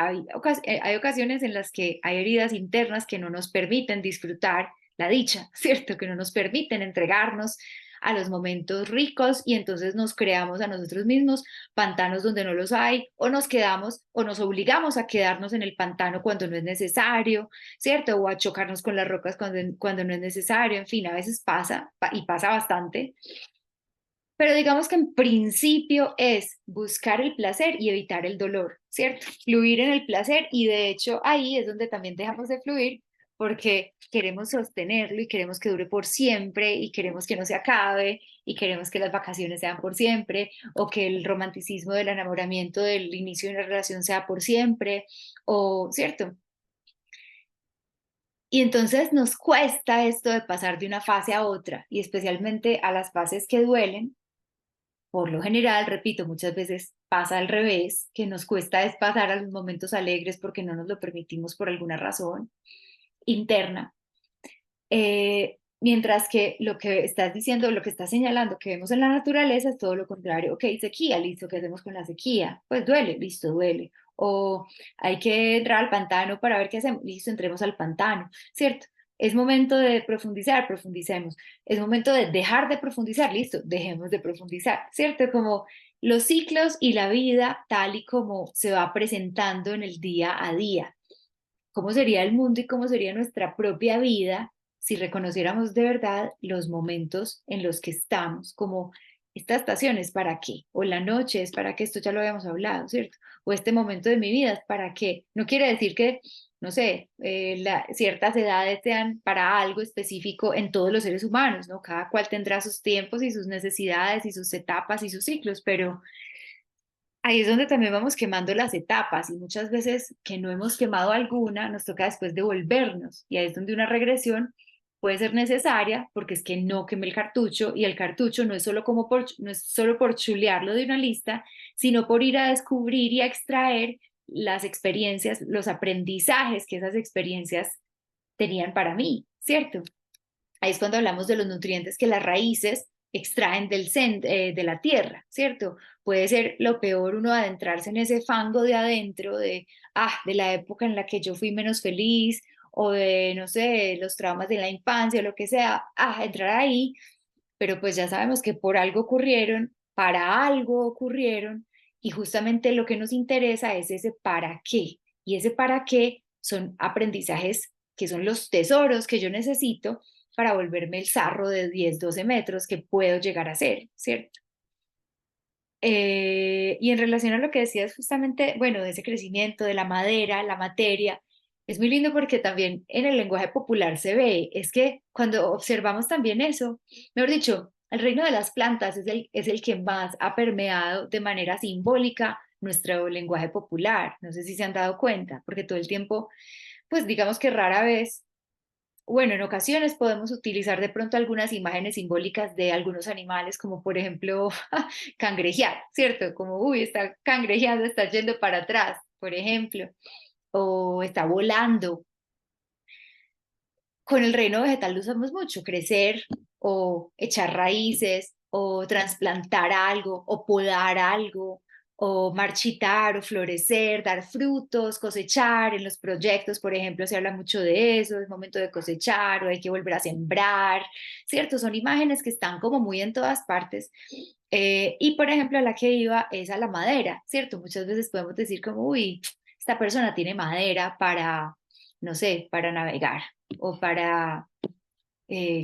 ocasiones en las que hay heridas internas que no nos permiten disfrutar la dicha, ¿cierto? Que no nos permiten entregarnos a los momentos ricos y entonces nos creamos a nosotros mismos pantanos donde no los hay o nos quedamos o nos obligamos a quedarnos en el pantano cuando no es necesario, ¿cierto? O a chocarnos con las rocas cuando no es necesario, en fin, a veces pasa y pasa bastante. Pero digamos que en principio es buscar el placer y evitar el dolor, ¿cierto? Fluir en el placer y de hecho ahí es donde también dejamos de fluir porque queremos sostenerlo y queremos que dure por siempre y queremos que no se acabe y queremos que las vacaciones sean por siempre o que el romanticismo del enamoramiento del inicio de una relación sea por siempre o, ¿cierto? Y entonces nos cuesta esto de pasar de una fase a otra y especialmente a las fases que duelen por lo general, repito, muchas veces pasa al revés, que nos cuesta es pasar a los momentos alegres porque no nos lo permitimos por alguna razón interna. Mientras que lo que estás diciendo, lo que estás señalando que vemos en la naturaleza es todo lo contrario. Ok, sequía, listo, ¿qué hacemos con la sequía? Pues duele, listo, duele. O hay que entrar al pantano para ver qué hacemos, listo, entremos al pantano, ¿cierto? Es momento de profundizar, profundicemos. Es momento de dejar de profundizar, listo, dejemos de profundizar, ¿cierto? Como los ciclos y la vida tal y como se va presentando en el día a día. ¿Cómo sería el mundo y cómo sería nuestra propia vida si reconociéramos de verdad los momentos en los que estamos? Como esta estación es para qué, o la noche es para qué, esto ya lo habíamos hablado, ¿cierto? O este momento de mi vida es para qué. No quiere decir que, no sé, ciertas edades sean para algo específico en todos los seres humanos, ¿no? Cada cual tendrá sus tiempos y sus necesidades y sus etapas y sus ciclos, pero ahí es donde también vamos quemando las etapas y muchas veces que no hemos quemado alguna, nos toca después devolvernos y ahí es donde una regresión puede ser necesaria porque es que no quemé el cartucho y el cartucho no es solo como no es solo por chulearlo de una lista, sino por ir a descubrir y a extraer las experiencias, los aprendizajes que esas experiencias tenían para mí, ¿cierto? Ahí es cuando hablamos de los nutrientes que las raíces extraen de la tierra, ¿cierto? Puede ser lo peor uno adentrarse en ese fango de adentro de la época en la que yo fui menos feliz o de, no sé, los traumas de la infancia, lo que sea, entrar ahí, pero pues ya sabemos que por algo ocurrieron, para algo ocurrieron y justamente lo que nos interesa es ese para qué. Y ese para qué son aprendizajes que son los tesoros que yo necesito para volverme el zarro de 10, 12 metros que puedo llegar a ser, ¿cierto? Y en relación a lo que decías justamente, bueno, de ese crecimiento de la madera, la materia, es muy lindo porque también en el lenguaje popular se ve, es que cuando observamos también eso, mejor dicho, el reino de las plantas es el que más ha permeado de manera simbólica nuestro lenguaje popular. No sé si se han dado cuenta, porque todo el tiempo, pues digamos que rara vez bueno, en ocasiones podemos utilizar de pronto algunas imágenes simbólicas de algunos animales, como por ejemplo cangrejear, ¿cierto? Como, uy, está cangrejeando, está yendo para atrás, por ejemplo, o está volando. Con el reino vegetal lo usamos mucho, crecer o echar raíces o trasplantar algo o podar algo o marchitar o florecer, dar frutos, cosechar. En los proyectos, por ejemplo, se habla mucho de eso, es momento de cosechar o hay que volver a sembrar, ¿cierto? Son imágenes que están como muy en todas partes. Y por ejemplo, a la que iba es a la madera, ¿cierto? Muchas veces podemos decir como, uy, esta persona tiene madera para, no sé, para navegar o para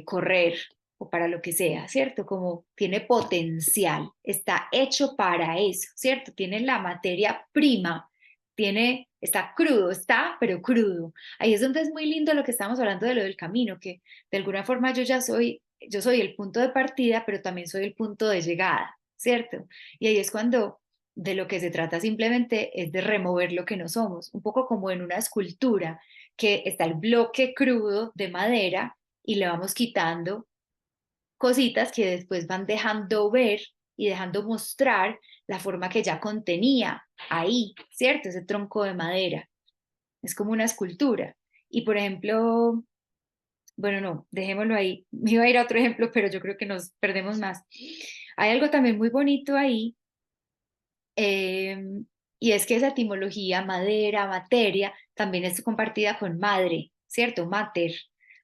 correr o para lo que sea, ¿cierto? Como tiene potencial, está hecho para eso, ¿cierto? Tiene la materia prima, está crudo, pero crudo. Ahí es donde es muy lindo lo que estamos hablando de lo del camino, que de alguna forma yo soy el punto de partida, pero también soy el punto de llegada, ¿cierto? Y ahí es cuando de lo que se trata simplemente es de remover lo que no somos, un poco como en una escultura, que está el bloque crudo de madera y le vamos quitando cositas que después van dejando ver y dejando mostrar la forma que ya contenía ahí, ¿cierto? Ese tronco de madera. Es como una escultura. Y por ejemplo, bueno, no, dejémoslo ahí. Me iba a ir a otro ejemplo, pero yo creo que nos perdemos más. Hay algo también muy bonito ahí, eh, y es que esa etimología, madera, materia, también es compartida con madre, ¿cierto? Mater.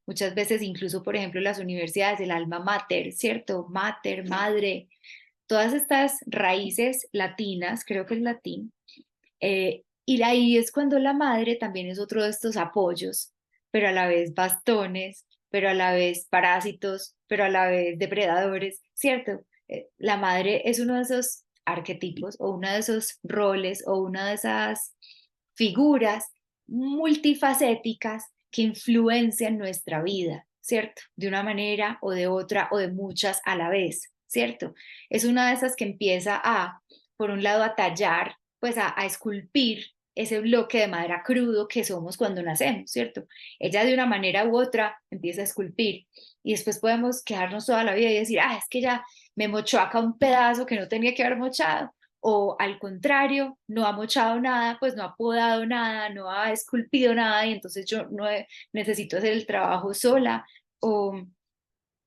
Muchas veces, incluso, por ejemplo, las universidades, el alma mater, ¿cierto? Mater, madre, todas estas raíces latinas, creo que es latín, y ahí es cuando la madre también es otro de estos apoyos, pero a la vez bastones, pero a la vez parásitos, pero a la vez depredadores, ¿cierto? La madre es uno de esos arquetipos o uno de esos roles o una de esas figuras multifacéticas que influencian nuestra vida, ¿cierto? De una manera o de otra o de muchas a la vez, ¿cierto? Es una de esas que empieza por un lado, a tallar, pues a esculpir ese bloque de madera crudo que somos cuando nacemos, ¿cierto? Ella de una manera u otra empieza a esculpir y después podemos quedarnos toda la vida y decir, es que ya me mochó acá un pedazo que no tenía que haber mochado, o al contrario, no ha mochado nada, pues no ha podado nada, no ha esculpido nada y entonces yo no necesito hacer el trabajo sola, o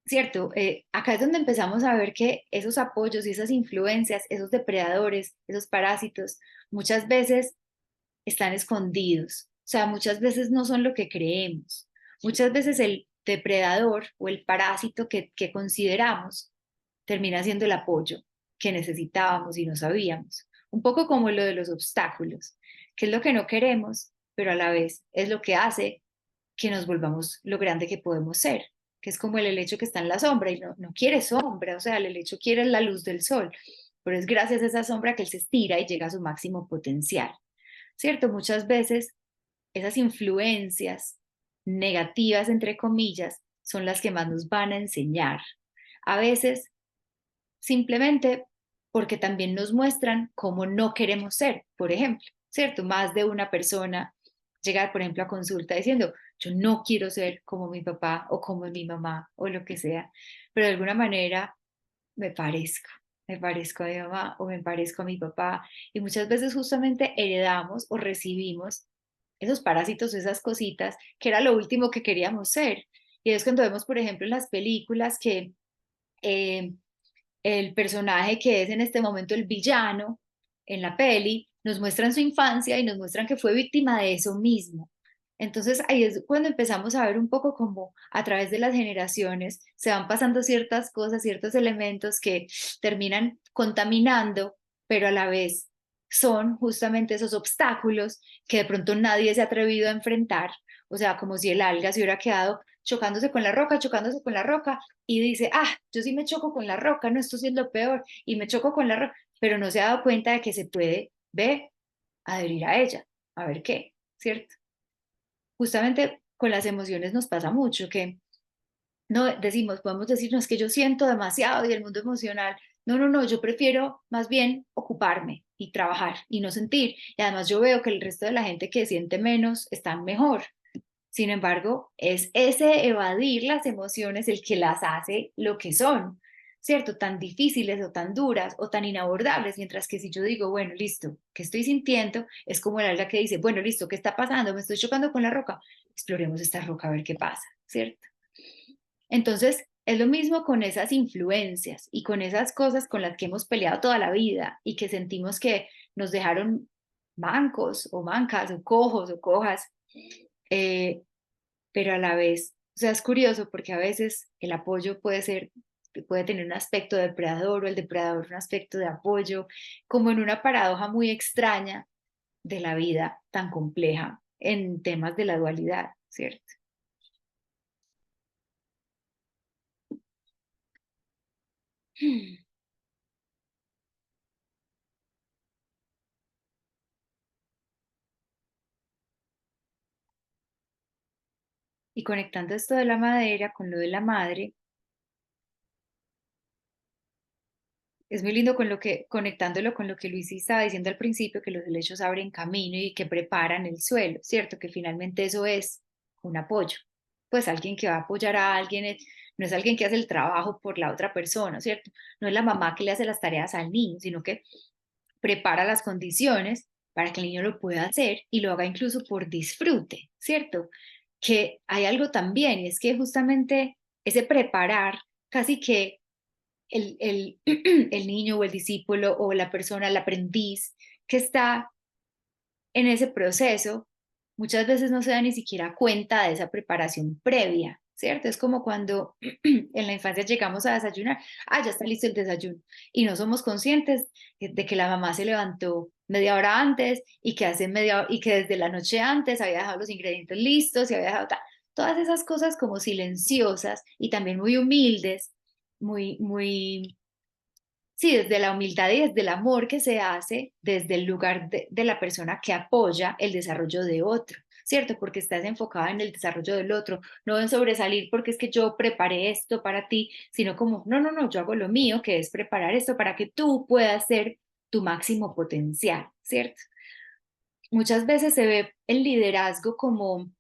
cierto, acá es donde empezamos a ver que esos apoyos y esas influencias, esos depredadores, esos parásitos, muchas veces están escondidos. O sea, muchas veces no son lo que creemos. Muchas veces el depredador o el parásito que consideramos termina siendo el apoyo que necesitábamos y no sabíamos. Un poco como lo de los obstáculos, que es lo que no queremos, pero a la vez es lo que hace que nos volvamos lo grande que podemos ser, que es como el helecho que está en la sombra y no quiere sombra, o sea, el helecho quiere la luz del sol, pero es gracias a esa sombra que él se estira y llega a su máximo potencial, ¿cierto? Muchas veces esas influencias negativas, entre comillas, son las que más nos van a enseñar. A veces simplemente porque también nos muestran cómo no queremos ser, por ejemplo, ¿cierto? Más de una persona llegar, por ejemplo, a consulta diciendo, yo no quiero ser como mi papá o como mi mamá o lo que sea, pero de alguna manera me parezco. Me parezco a mi mamá o me parezco a mi papá. Y muchas veces justamente heredamos o recibimos esos parásitos, esas cositas, que era lo último que queríamos ser. Y es cuando vemos, por ejemplo, en las películas que eh, el personaje que es en este momento el villano en la peli, nos muestran su infancia y nos muestran que fue víctima de eso mismo. Entonces ahí es cuando empezamos a ver un poco como a través de las generaciones se van pasando ciertas cosas, ciertos elementos que terminan contaminando, pero a la vez son justamente esos obstáculos que de pronto nadie se ha atrevido a enfrentar. O sea, como si el alga se hubiera quedado chocándose con la roca, y dice, ah, yo sí me choco con la roca, no, esto sí es lo peor, y me choco con la roca, pero no se ha dado cuenta de que se puede, ve, adherir a ella, a ver qué, ¿cierto? Justamente con las emociones nos pasa mucho, que no decimos, podemos decir, no, es que yo siento demasiado y el mundo emocional, no, yo prefiero más bien ocuparme y trabajar y no sentir, y además yo veo que el resto de la gente que siente menos están mejor. Sin embargo, es ese evadir las emociones el que las hace lo que son, ¿cierto? Tan difíciles o tan duras o tan inabordables, mientras que si yo digo, bueno, listo, ¿qué estoy sintiendo? Es como el alga que dice, bueno, listo, ¿qué está pasando? Me estoy chocando con la roca. Exploremos esta roca a ver qué pasa, ¿cierto? Entonces, es lo mismo con esas influencias y con esas cosas con las que hemos peleado toda la vida y que sentimos que nos dejaron mancos o mancas o cojos o cojas. Eh, pero a la vez, o sea, es curioso porque a veces el apoyo puede tener un aspecto depredador o el depredador un aspecto de apoyo, como en una paradoja muy extraña de la vida tan compleja en temas de la dualidad, ¿cierto? Y conectando esto de la madera con lo de la madre, es muy lindo conectándolo con lo que Luis estaba diciendo al principio, que los helechos abren camino y que preparan el suelo, ¿cierto? Que finalmente eso es un apoyo. Pues alguien que va a apoyar a alguien no es alguien que hace el trabajo por la otra persona, ¿cierto? No es la mamá que le hace las tareas al niño, sino que prepara las condiciones para que el niño lo pueda hacer y lo haga incluso por disfrute, ¿cierto? Que hay algo también, y es que justamente ese preparar casi que el niño o el discípulo o la persona, el aprendiz que está en ese proceso, muchas veces no se da ni siquiera cuenta de esa preparación previa, ¿cierto? Es como cuando en la infancia llegamos a desayunar, ah, ya está listo el desayuno, y no somos conscientes de que la mamá se levantó media hora antes y que y que desde la noche antes había dejado los ingredientes listos y había dejado todas esas cosas como silenciosas y también muy humildes, muy sí, desde la humildad y desde el amor que se hace desde el lugar de la persona que apoya el desarrollo de otro, ¿cierto? Porque estás enfocada en el desarrollo del otro, no en sobresalir porque es que yo preparé esto para ti, sino como, no, yo hago lo mío, que es preparar esto para que tú puedas ser tu máximo potencial, ¿cierto? Muchas veces se ve el liderazgo como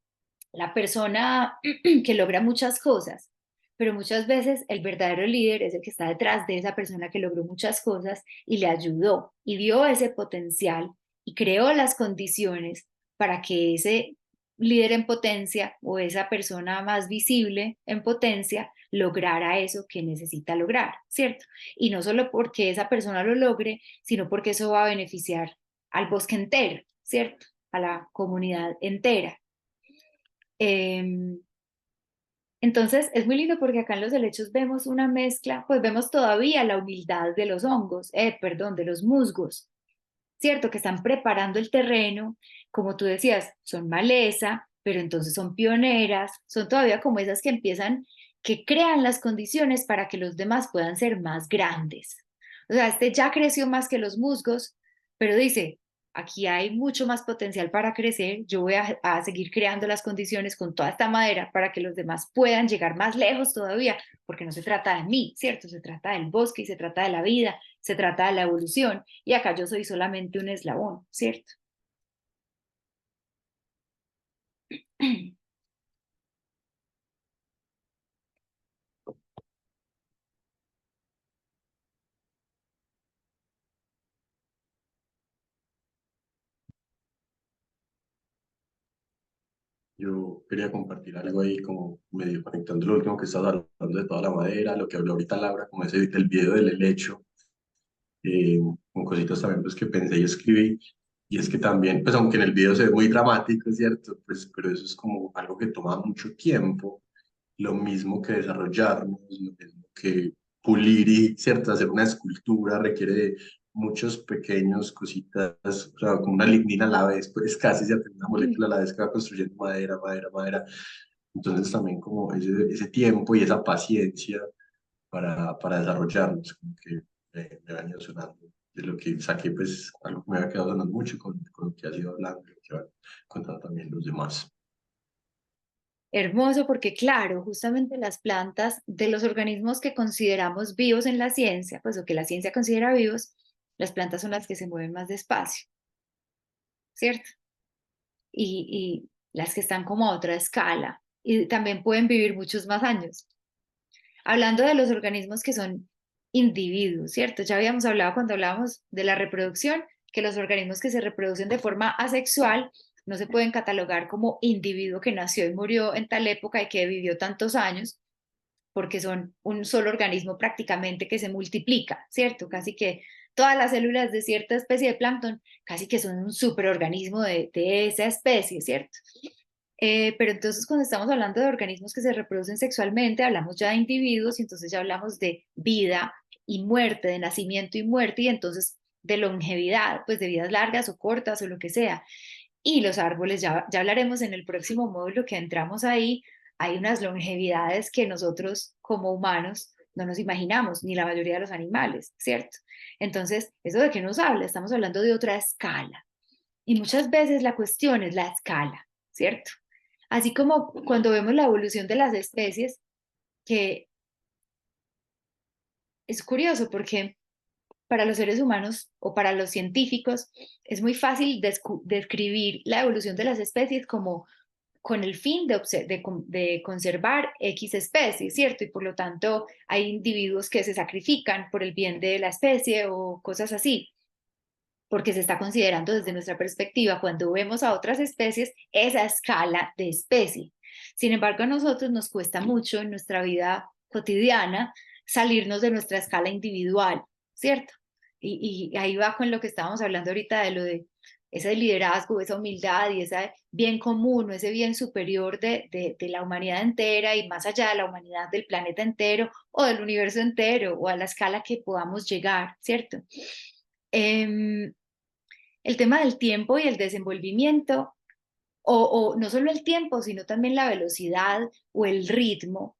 la persona que logra muchas cosas, pero muchas veces el verdadero líder es el que está detrás de esa persona que logró muchas cosas y le ayudó y vio ese potencial y creó las condiciones para que ese líder en potencia o esa persona más visible en potencia lograra eso que necesita lograr, ¿cierto? Y no solo porque esa persona lo logre, sino porque eso va a beneficiar al bosque entero, ¿cierto? A la comunidad entera. Entonces es muy lindo porque acá en los helechos vemos una mezcla, pues vemos todavía la humildad de los hongos, perdón, de los musgos, ¿cierto? Que están preparando el terreno, como tú decías, son maleza, pero entonces son pioneras, son todavía como esas que empiezan, que crean las condiciones para que los demás puedan ser más grandes. O sea, este ya creció más que los musgos, pero dice, aquí hay mucho más potencial para crecer, yo voy a seguir creando las condiciones con toda esta madera para que los demás puedan llegar más lejos todavía, porque no se trata de mí, ¿cierto? Se trata del bosque y se trata de la vida, se trata de la evolución, y acá yo soy solamente un eslabón, ¿cierto? Yo quería compartir algo ahí como medio conectando lo último que estás hablando de toda la madera, lo que habló ahorita Laura, como ese del video del helecho, con cositas también pues que pensé y escribí. Y es que también, pues aunque en el video se ve muy dramático, ¿cierto? Pues, pero eso es como algo que toma mucho tiempo, lo mismo que desarrollarnos, lo mismo que pulir y, ¿cierto? Hacer una escultura requiere de muchos pequeños cositas, o sea, como una lignina a la vez, pues casi, ¿cierto? Una molécula a la vez que va construyendo madera, madera, madera. Entonces también como ese tiempo y esa paciencia para desarrollarnos, como que me ha venido sonando de lo que saqué, pues algo que me ha quedado sonando mucho con lo que ha sido hablando y lo que van contando también los demás. Hermoso porque, claro, justamente las plantas de los organismos que consideramos vivos en la ciencia, pues o que la ciencia considera vivos, las plantas son las que se mueven más despacio, ¿cierto? Y las que están como a otra escala y también pueden vivir muchos más años. Hablando de los organismos que son individuos, ¿cierto? Ya habíamos hablado cuando hablábamos de la reproducción, que los organismos que se reproducen de forma asexual no se pueden catalogar como individuo que nació y murió en tal época y que vivió tantos años, porque son un solo organismo prácticamente que se multiplica, ¿cierto? Casi que todas las células de cierta especie de plancton casi que son un superorganismo de esa especie, ¿cierto? Pero entonces cuando estamos hablando de organismos que se reproducen sexualmente, hablamos ya de individuos y entonces ya hablamos de vida y muerte, de nacimiento y muerte y entonces de longevidad, pues de vidas largas o cortas o lo que sea. Y los árboles, ya hablaremos en el próximo módulo que entramos ahí, hay unas longevidades que nosotros como humanos no nos imaginamos, ni la mayoría de los animales, ¿cierto? Entonces, ¿eso de qué nos habla? Estamos hablando de otra escala. Y muchas veces la cuestión es la escala, ¿cierto? Así como cuando vemos la evolución de las especies, que es curioso porque para los seres humanos o para los científicos es muy fácil describir la evolución de las especies como con el fin de conservar X especies, ¿cierto? Y por lo tanto hay individuos que se sacrifican por el bien de la especie o cosas así, porque se está considerando desde nuestra perspectiva, cuando vemos a otras especies, esa escala de especie. Sin embargo, a nosotros nos cuesta mucho en nuestra vida cotidiana salirnos de nuestra escala individual, ¿cierto? Y ahí va con lo que estábamos hablando ahorita de lo de ese liderazgo, esa humildad y ese bien común, o ese bien superior de la humanidad entera y más allá de la humanidad del planeta entero o del universo entero o a la escala que podamos llegar, ¿cierto? El tema del tiempo y el desenvolvimiento, o no solo el tiempo, sino también la velocidad o el ritmo,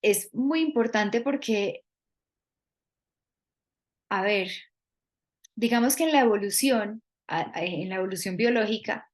es muy importante porque, a ver, digamos que en la evolución biológica,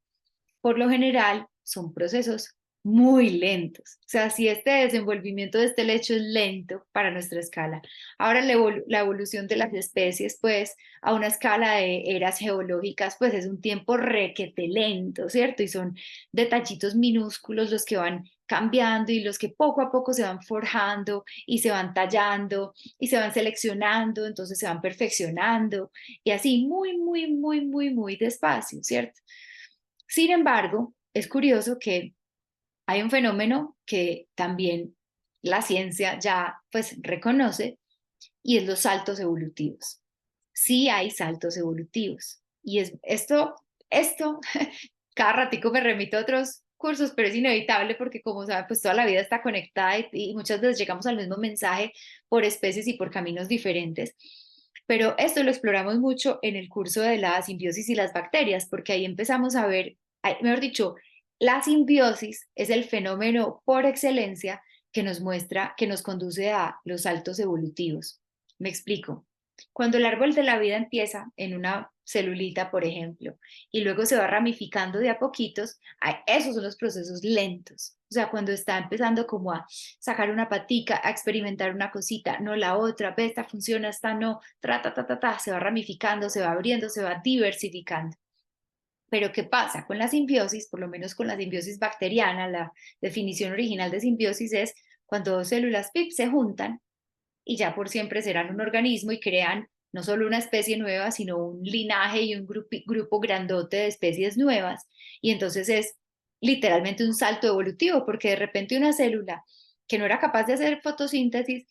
por lo general, son procesos muy lentos. O sea, si este desenvolvimiento de este lecho es lento para nuestra escala, ahora la evolución de las especies, pues, a una escala de eras geológicas, pues es un tiempo requete lento, ¿cierto? Y son detallitos minúsculos los que van cambiando y los que poco a poco se van forjando y se van tallando y se van seleccionando, entonces se van perfeccionando y así muy despacio, ¿cierto? Sin embargo, es curioso que hay un fenómeno que también la ciencia ya pues reconoce y es los saltos evolutivos. Sí hay saltos evolutivos y esto cada ratico me remito a otros cursos, pero es inevitable porque como saben, pues toda la vida está conectada y muchas veces llegamos al mismo mensaje por especies y por caminos diferentes. Pero esto lo exploramos mucho en el curso de la simbiosis y las bacterias, porque ahí empezamos a ver, mejor dicho, la simbiosis es el fenómeno por excelencia que nos muestra, que nos conduce a los saltos evolutivos. Me explico. Cuando el árbol de la vida empieza en una celulita, por ejemplo, y luego se va ramificando de a poquitos, esos son los procesos lentos. O sea, cuando está empezando como a sacar una patica, a experimentar una cosita, no la otra, ve, esta funciona, esta no, se va ramificando, se va abriendo, se va diversificando. Pero ¿qué pasa con la simbiosis? Por lo menos con la simbiosis bacteriana, la definición original de simbiosis es cuando dos células PIP se juntan y ya por siempre serán un organismo y crean no solo una especie nueva, sino un linaje y un grupo grandote de especies nuevas. Y entonces es literalmente un salto evolutivo, porque de repente una célula que no era capaz de hacer fotosíntesis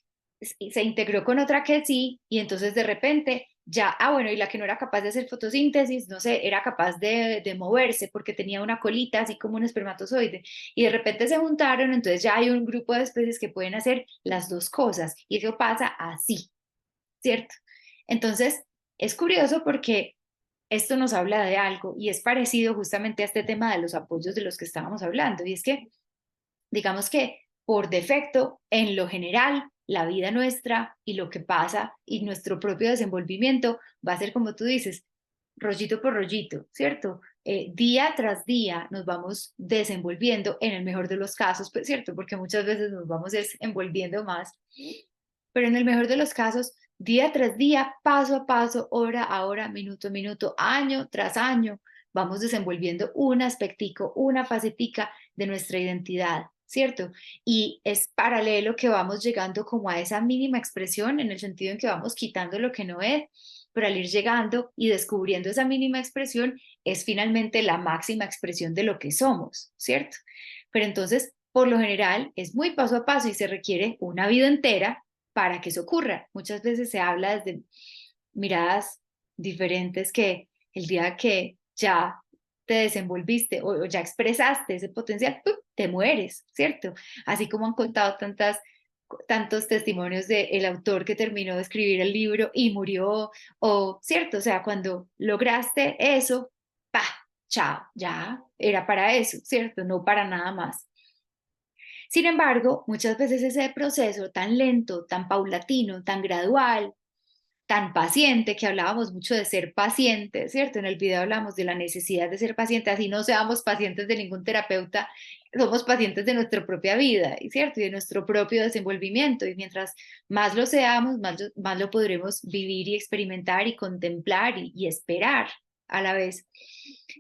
se integró con otra que sí, y entonces de repente ya, bueno, y la que no era capaz de hacer fotosíntesis, no sé, era capaz de moverse porque tenía una colita así como un espermatozoide, y de repente se juntaron, entonces ya hay un grupo de especies que pueden hacer las dos cosas, y eso pasa así, ¿cierto? Entonces, es curioso porque esto nos habla de algo y es parecido justamente a este tema de los apoyos de los que estábamos hablando, y es que, digamos que por defecto, en lo general, la vida nuestra y lo que pasa y nuestro propio desenvolvimiento va a ser como tú dices, rollito por rollito, ¿cierto? Día tras día nos vamos desenvolviendo en el mejor de los casos, pues, ¿cierto? Porque muchas veces nos vamos envolviendo más, pero en el mejor de los casos, día tras día, paso a paso, hora a hora, minuto a minuto, año tras año, vamos desenvolviendo un aspectico, una facetica de nuestra identidad, ¿cierto? Y es paralelo que vamos llegando como a esa mínima expresión en el sentido en que vamos quitando lo que no es, pero al ir llegando y descubriendo esa mínima expresión es finalmente la máxima expresión de lo que somos, ¿cierto? Pero entonces, por lo general, es muy paso a paso y se requiere una vida entera para que eso ocurra. Muchas veces se habla desde miradas diferentes que el día que ya te desenvolviste o ya expresaste ese potencial, ¡pum!, te mueres, ¿cierto? Así como han contado tantos testimonios del autor que terminó de escribir el libro y murió, o, ¿cierto? O sea, cuando lograste eso, ¡pa! Chao, ya era para eso, ¿cierto? No para nada más. Sin embargo, muchas veces ese proceso tan lento, tan paulatino, tan gradual, tan paciente, que hablábamos mucho de ser paciente, ¿cierto? En el video hablamos de la necesidad de ser paciente, así no seamos pacientes de ningún terapeuta, somos pacientes de nuestra propia vida, ¿cierto? Y de nuestro propio desenvolvimiento, y mientras más lo seamos, más lo podremos vivir y experimentar y contemplar y esperar a la vez.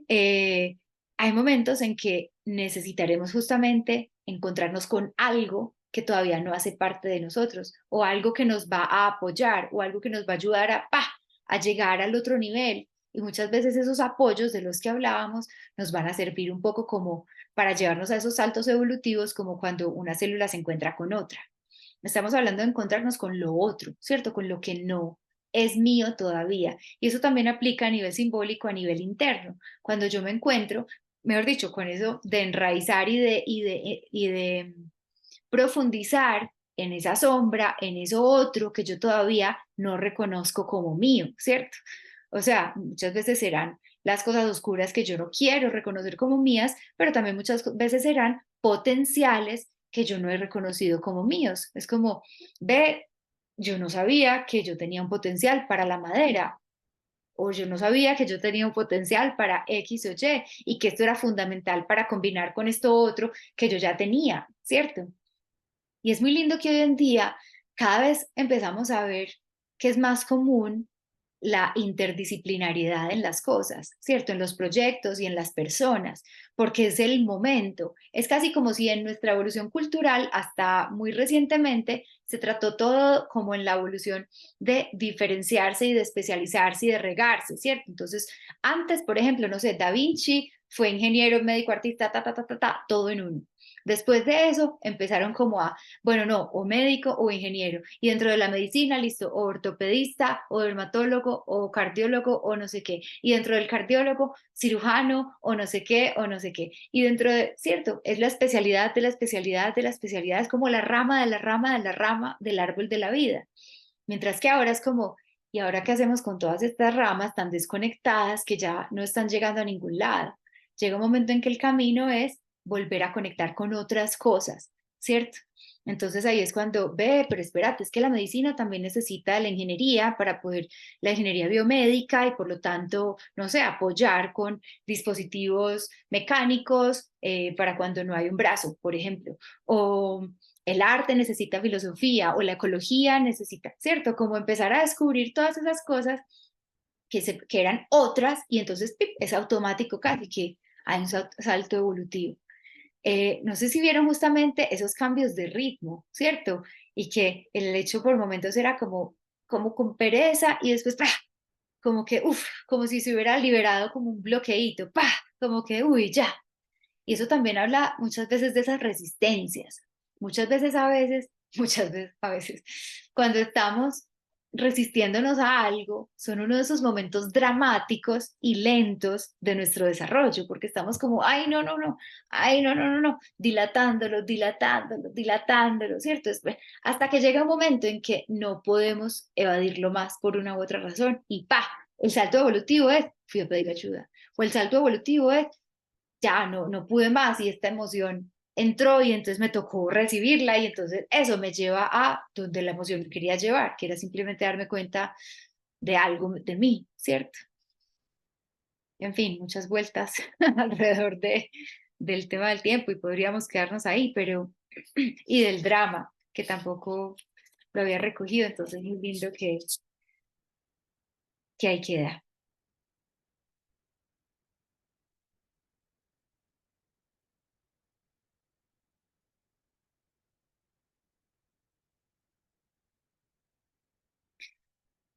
Hay momentos en que necesitaremos justamente encontrarnos con algo que todavía no hace parte de nosotros, o algo que nos va a apoyar, o algo que nos va a ayudar a llegar al otro nivel. Y muchas veces esos apoyos de los que hablábamos nos van a servir un poco como para llevarnos a esos saltos evolutivos, como cuando una célula se encuentra con otra. Estamos hablando de encontrarnos con lo otro, ¿cierto? Con lo que no es mío todavía. Y eso también aplica a nivel simbólico, a nivel interno. Cuando yo me encuentro, mejor dicho, con eso de enraizar y de profundizar en esa sombra, en eso otro que yo todavía no reconozco como mío, ¿cierto? O sea, muchas veces serán las cosas oscuras que yo no quiero reconocer como mías, pero también muchas veces serán potenciales que yo no he reconocido como míos. Es como, ve, yo no sabía que yo tenía un potencial para la madera, o yo no sabía que yo tenía un potencial para X o Y, y que esto era fundamental para combinar con esto otro que yo ya tenía, ¿cierto? Y es muy lindo que hoy en día cada vez empezamos a ver que es más común la interdisciplinariedad en las cosas, ¿cierto? En los proyectos y en las personas, porque es el momento. Es casi como si en nuestra evolución cultural, hasta muy recientemente, se trató todo como en la evolución de diferenciarse y de especializarse y de regarse, ¿cierto? Entonces, antes, por ejemplo, no sé, Da Vinci fue ingeniero, médico, artista, todo en uno. Después de eso empezaron como a, bueno, no, o médico o ingeniero. Y dentro de la medicina, listo, o ortopedista, o dermatólogo, o cardiólogo, o no sé qué. Y dentro del cardiólogo, cirujano, o no sé qué, o no sé qué. Y dentro de, cierto, es la especialidad de la especialidad de la especialidad, es como la rama de la rama de la rama del árbol de la vida. Mientras que ahora es como, ¿y ahora qué hacemos con todas estas ramas tan desconectadas que ya no están llegando a ningún lado? Llega un momento en que el camino es volver a conectar con otras cosas, ¿cierto? Entonces ahí es cuando ve, pero espérate, es que la medicina también necesita la ingeniería para poder, la ingeniería biomédica y por lo tanto, no sé, apoyar con dispositivos mecánicos para cuando no hay un brazo, por ejemplo, o el arte necesita filosofía o la ecología necesita, ¿cierto? Como empezar a descubrir todas esas cosas que eran otras y entonces ¡pip! Es automático casi que hay un salto evolutivo. No sé si vieron justamente esos cambios de ritmo, ¿cierto? Y que el hecho por momentos era como con pereza y después ¡pah! Como que, uff, como si se hubiera liberado como un bloqueíto, ¡pah! Como que, uy, ya. Y eso también habla muchas veces de esas resistencias. Muchas veces a veces, muchas veces a veces, cuando estamos resistiéndonos a algo, son uno de esos momentos dramáticos y lentos de nuestro desarrollo, porque estamos como, ay, no, no, no, ay, no, no, no, no, dilatándolo, dilatándolo, dilatándolo, ¿cierto? Hasta que llega un momento en que no podemos evadirlo más por una u otra razón y ¡pa! El salto evolutivo es, fui a pedir ayuda. O el salto evolutivo es, ya no pude más y esta emoción entró y entonces me tocó recibirla y entonces eso me lleva a donde la emoción me quería llevar, que era simplemente darme cuenta de algo de mí, ¿cierto? En fin, muchas vueltas alrededor del tema del tiempo y podríamos quedarnos ahí, pero y del drama, que tampoco lo había recogido, entonces muy lindo que ahí queda.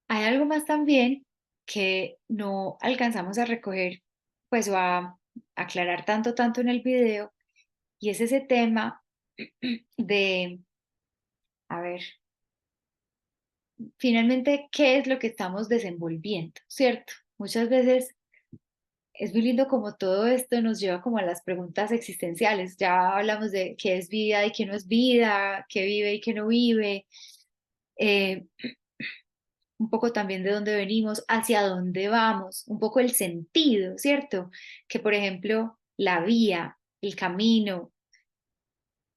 Hay algo más también que no alcanzamos a recoger, pues o a aclarar tanto en el video, y es ese tema de, a ver, finalmente, ¿qué es lo que estamos desenvolviendo? ¿Cierto? Muchas veces es muy lindo como todo esto nos lleva como a las preguntas existenciales. Ya hablamos de qué es vida y qué no es vida, qué vive y qué no vive. Eh, un poco también de dónde venimos, hacia dónde vamos, un poco el sentido, ¿cierto? Que por ejemplo, la vía, el camino,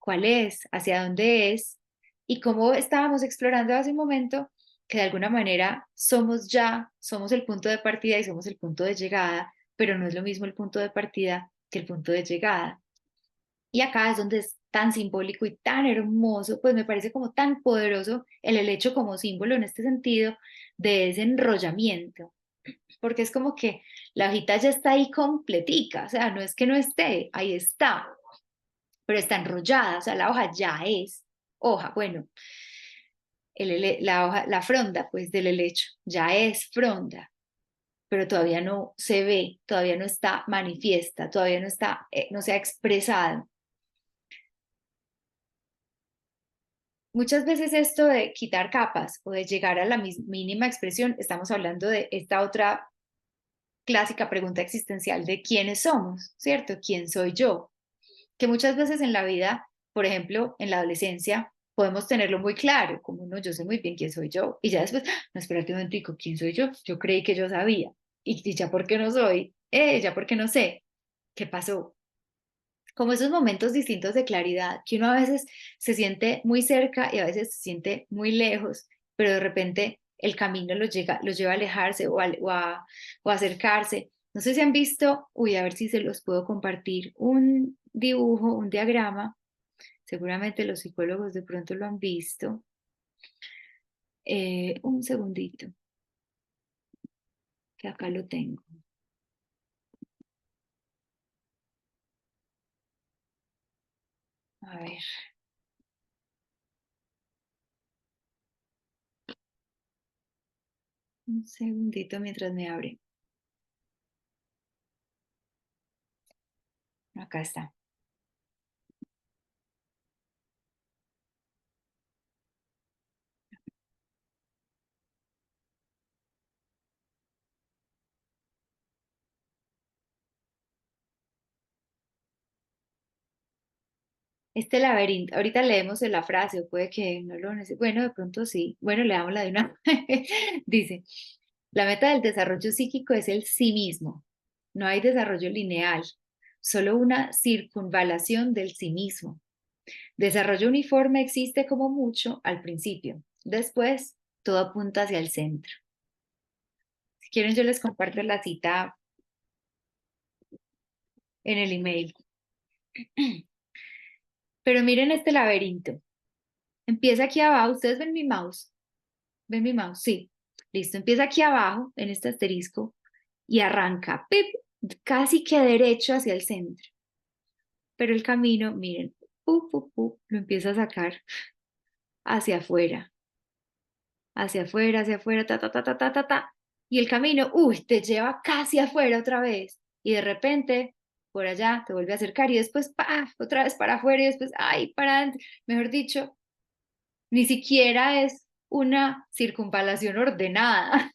cuál es, hacia dónde es, y cómo estábamos explorando hace un momento, que de alguna manera somos el punto de partida y somos el punto de llegada, pero no es lo mismo el punto de partida que el punto de llegada. Y acá es donde es tan simbólico y tan hermoso, pues me parece como tan poderoso el helecho como símbolo en este sentido de ese enrollamiento, porque es como que la hojita ya está ahí completica, o sea, no es que no esté, ahí está, pero está enrollada, o sea, la hoja ya es hoja, bueno, la hoja, la fronda pues del helecho ya es fronda, pero todavía no se ve, todavía no está manifiesta, todavía no está, no se ha expresado. Muchas veces esto de quitar capas o de llegar a la mínima expresión, estamos hablando de esta otra clásica pregunta existencial de quiénes somos, ¿cierto? ¿Quién soy yo? Que muchas veces en la vida, por ejemplo, en la adolescencia, podemos tenerlo muy claro, como no, yo sé muy bien quién soy yo, y ya después, no, espérate un momentico, ¿quién soy yo? Yo creí que yo sabía, y ya porque no soy, ya porque no sé, ¿qué pasó? Como esos momentos distintos de claridad, que uno a veces se siente muy cerca y a veces se siente muy lejos, pero de repente el camino los lleva a alejarse o a acercarse. No sé si han visto, uy, a ver si se los puedo compartir, un dibujo, un diagrama, seguramente los psicólogos de pronto lo han visto. Un segundito. que acá lo tengo. A ver. Un segundito mientras me abre. Acá está. Este laberinto, ahorita leemos la frase, o puede que no lo necesite. Bueno, de pronto sí. Bueno, leámosla de una vez. Dice, la meta del desarrollo psíquico es el sí mismo. No hay desarrollo lineal, solo una circunvalación del sí mismo. Desarrollo uniforme existe como mucho al principio. Después, todo apunta hacia el centro. Si quieren, yo les comparto la cita en el email. Pero miren este laberinto. Empieza aquí abajo. ¿Ustedes ven mi mouse? ¿Ven mi mouse? Sí. Listo. Empieza aquí abajo, en este asterisco, y arranca, ¡pip!, casi que derecho hacia el centro. Pero el camino, miren, lo empieza a sacar hacia afuera, ta, ta, ta, ta, ta, ta, ta. Y el camino, te lleva casi afuera otra vez. Y de repente, por allá, te vuelve a acercar y después, ¡paf!, otra vez para afuera y después, ¡ay!, para adentro. Mejor dicho, ni siquiera es una circunvalación ordenada,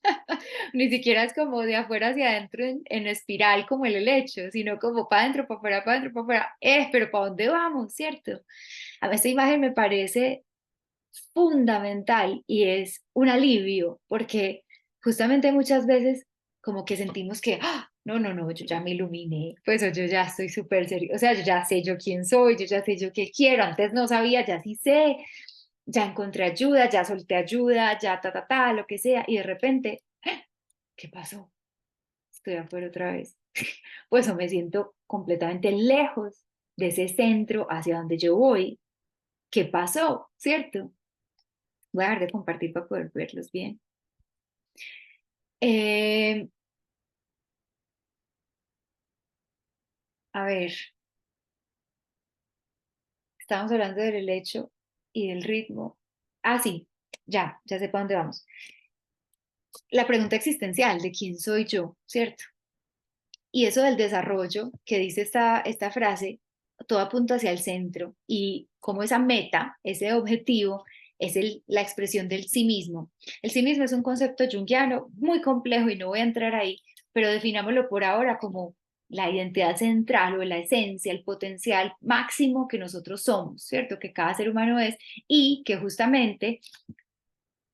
ni siquiera es como de afuera hacia adentro en espiral como el helecho, sino como para adentro, para afuera, para adentro, para afuera. Pero ¿para dónde vamos, cierto? A mí esta imagen me parece fundamental y es un alivio, porque justamente muchas veces como que sentimos que, no, no, no, yo ya me iluminé, pues o yo ya estoy súper serio, o sea, yo ya sé yo quién soy, yo ya sé yo qué quiero, antes no sabía, ya sí sé, ya encontré ayuda, ya solté ayuda, ya lo que sea, y de repente, ¿qué pasó? Estoy afuera otra vez. Pues o me siento completamente lejos de ese centro hacia donde yo voy. ¿Qué pasó? ¿Cierto? Voy a dejar de compartir para poder verlos bien. Eh, a ver, estamos hablando del helecho y del ritmo. Ah, sí, ya sé para dónde vamos. La pregunta existencial de quién soy yo, ¿cierto? Y eso del desarrollo que dice esta frase, todo apunta hacia el centro y como esa meta, ese objetivo, es la expresión del sí mismo. El sí mismo es un concepto junguiano muy complejo y no voy a entrar ahí, pero definámoslo por ahora como la identidad central o la esencia, el potencial máximo que nosotros somos, ¿cierto? Que cada ser humano es y que justamente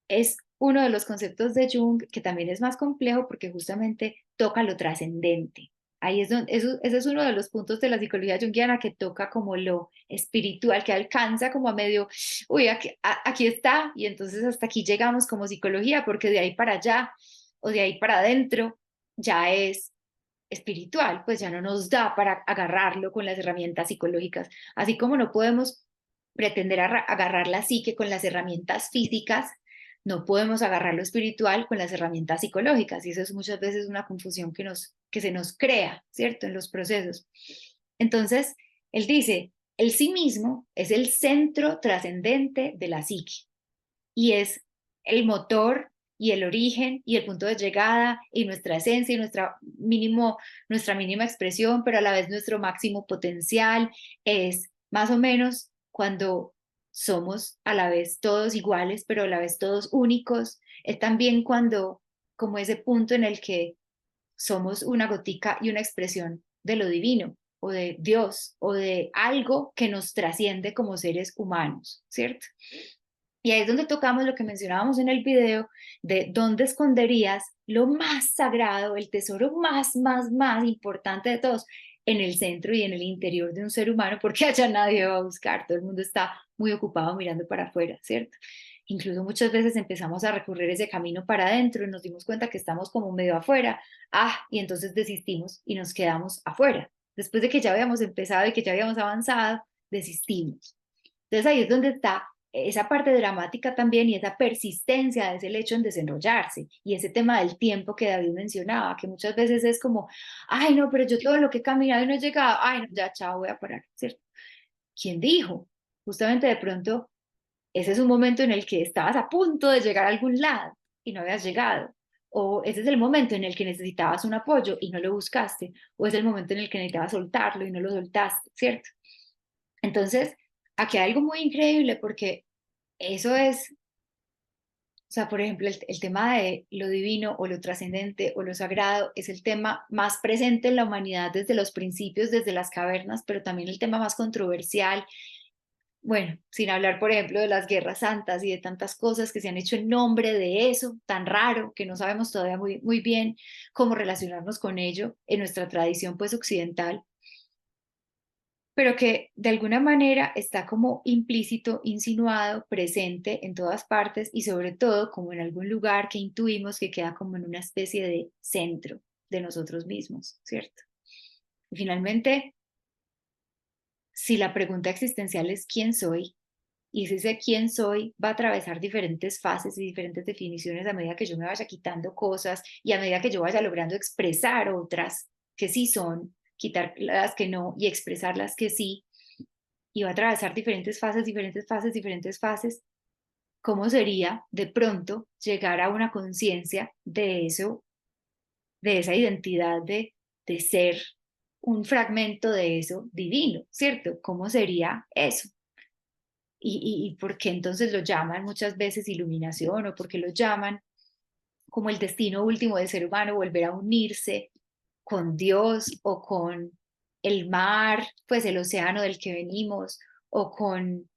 es uno de los conceptos de Jung que también es más complejo porque justamente toca lo trascendente. Ahí es donde, ese es uno de los puntos de la psicología junguiana que toca como lo espiritual, que alcanza como a medio, aquí está, y entonces hasta aquí llegamos como psicología, porque de ahí para allá o de ahí para adentro ya es espiritual, pues ya no nos da para agarrarlo con las herramientas psicológicas, así como no podemos pretender agarrar la psique con las herramientas físicas, no podemos agarrar lo espiritual con las herramientas psicológicas, y eso es muchas veces una confusión que se nos crea, ¿cierto?, en los procesos. Entonces, él dice, el sí mismo es el centro trascendente de la psique, y es el motor y el origen y el punto de llegada y nuestra esencia y nuestra mínima expresión, pero a la vez nuestro máximo potencial. Es más o menos cuando somos a la vez todos iguales, pero a la vez todos únicos. Es también cuando, como ese punto en el que somos una gotica y una expresión de lo divino o de Dios o de algo que nos trasciende como seres humanos, ¿cierto? Y ahí es donde tocamos lo que mencionábamos en el video de dónde esconderías lo más sagrado, el tesoro más importante de todos, en el centro y en el interior de un ser humano, porque allá nadie va a buscar, todo el mundo está muy ocupado mirando para afuera, ¿cierto? Incluso muchas veces empezamos a recorrer ese camino para adentro y nos dimos cuenta que estamos como medio afuera, y entonces desistimos y nos quedamos afuera. Después de que ya habíamos empezado y que ya habíamos avanzado, desistimos. Entonces ahí es donde está esa parte dramática también y esa persistencia de ese lecho en desenrollarse y ese tema del tiempo que David mencionaba, que muchas veces es como, ay no, pero yo todo lo que he caminado y no he llegado, ay no, ya chao, voy a parar, ¿cierto? ¿Quién dijo? Justamente de pronto, ese es un momento en el que estabas a punto de llegar a algún lado y no habías llegado. O ese es el momento en el que necesitabas un apoyo y no lo buscaste. O es el momento en el que necesitabas soltarlo y no lo soltaste, ¿cierto? Entonces, aquí hay algo muy increíble porque eso es, o sea, por ejemplo, el tema de lo divino o lo trascendente o lo sagrado es el tema más presente en la humanidad desde los principios, desde las cavernas, pero también el tema más controversial. Bueno, sin hablar, por ejemplo, de las guerras santas y de tantas cosas que se han hecho en nombre de eso, tan raro, que no sabemos todavía muy bien cómo relacionarnos con ello en nuestra tradición pues occidental, pero que de alguna manera está como implícito, insinuado, presente en todas partes y sobre todo como en algún lugar que intuimos que queda como en una especie de centro de nosotros mismos, ¿cierto? Y finalmente, si la pregunta existencial es ¿quién soy? Y ese quién soy va a atravesar diferentes fases y diferentes definiciones a medida que yo me vaya quitando cosas y a medida que yo vaya logrando expresar otras que sí son, quitar las que no y expresar las que sí. Y va a atravesar diferentes fases, diferentes fases, diferentes fases. ¿Cómo sería de pronto llegar a una conciencia de eso, de esa identidad de ser un fragmento de eso divino, ¿cierto? ¿Cómo sería eso? Y por qué entonces lo llaman muchas veces iluminación o por qué lo llaman como el destino último del ser humano, volver a unirse con Dios o con el mar, pues el océano del que venimos o con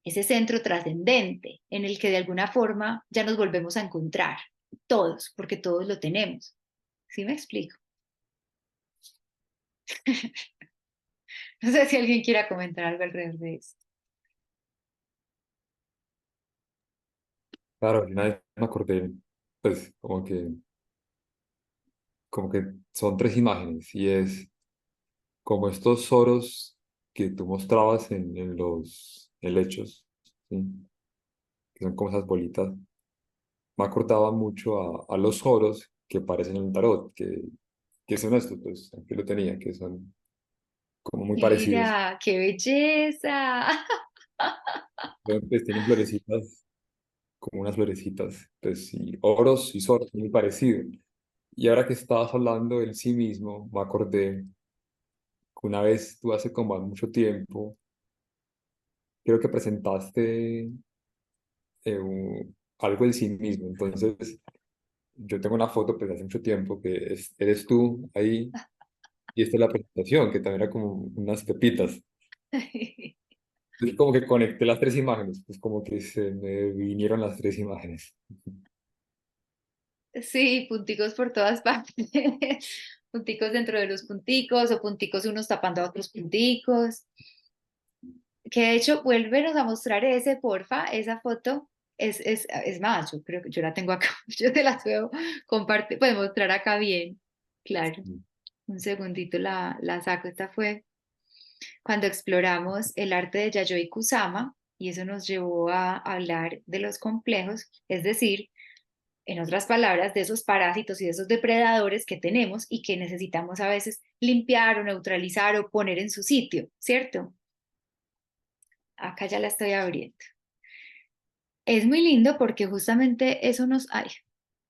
ese centro trascendente en el que de alguna forma ya nos volvemos a encontrar, todos, porque todos lo tenemos. ¿Sí me explico? No sé si alguien quiera comentar algo alrededor de eso. Claro, una vez me acordé, pues como que son tres imágenes y es como estos soros que tú mostrabas en los helechos, ¿sí? Que son como esas bolitas. Me acordaba mucho a los soros que aparecen en el tarot, que son estos, pues aquí lo tenía, que son como muy parecidos. Mira, qué belleza. Pues tienen florecitas, como unas florecitas, pues y oros y soros, muy parecidos. Y ahora que estabas hablando del sí mismo, me acordé que una vez tú hace como mucho tiempo, creo que presentaste algo en sí mismo. Entonces, yo tengo una foto pues hace mucho tiempo que eres tú ahí y esta es la presentación, que también era como unas pepitas. Entonces, como que conecté las tres imágenes, pues como que se me vinieron las tres imágenes. Sí, punticos por todas partes. Punticos dentro de los punticos o punticos unos tapando a otros punticos. Que de hecho, vuélvenos a mostrar ese, porfa, esa foto. Es más, yo creo que yo la tengo acá. Yo te la puedo compartir, puedo mostrar acá bien. Claro, un segundito la saco. Esta fue cuando exploramos el arte de Yayoi Kusama y eso nos llevó a hablar de los complejos, es decir, en otras palabras, de esos parásitos y de esos depredadores que tenemos y que necesitamos a veces limpiar o neutralizar o poner en su sitio, ¿cierto? Acá ya la estoy abriendo. Es muy lindo porque justamente eso nos... Ay,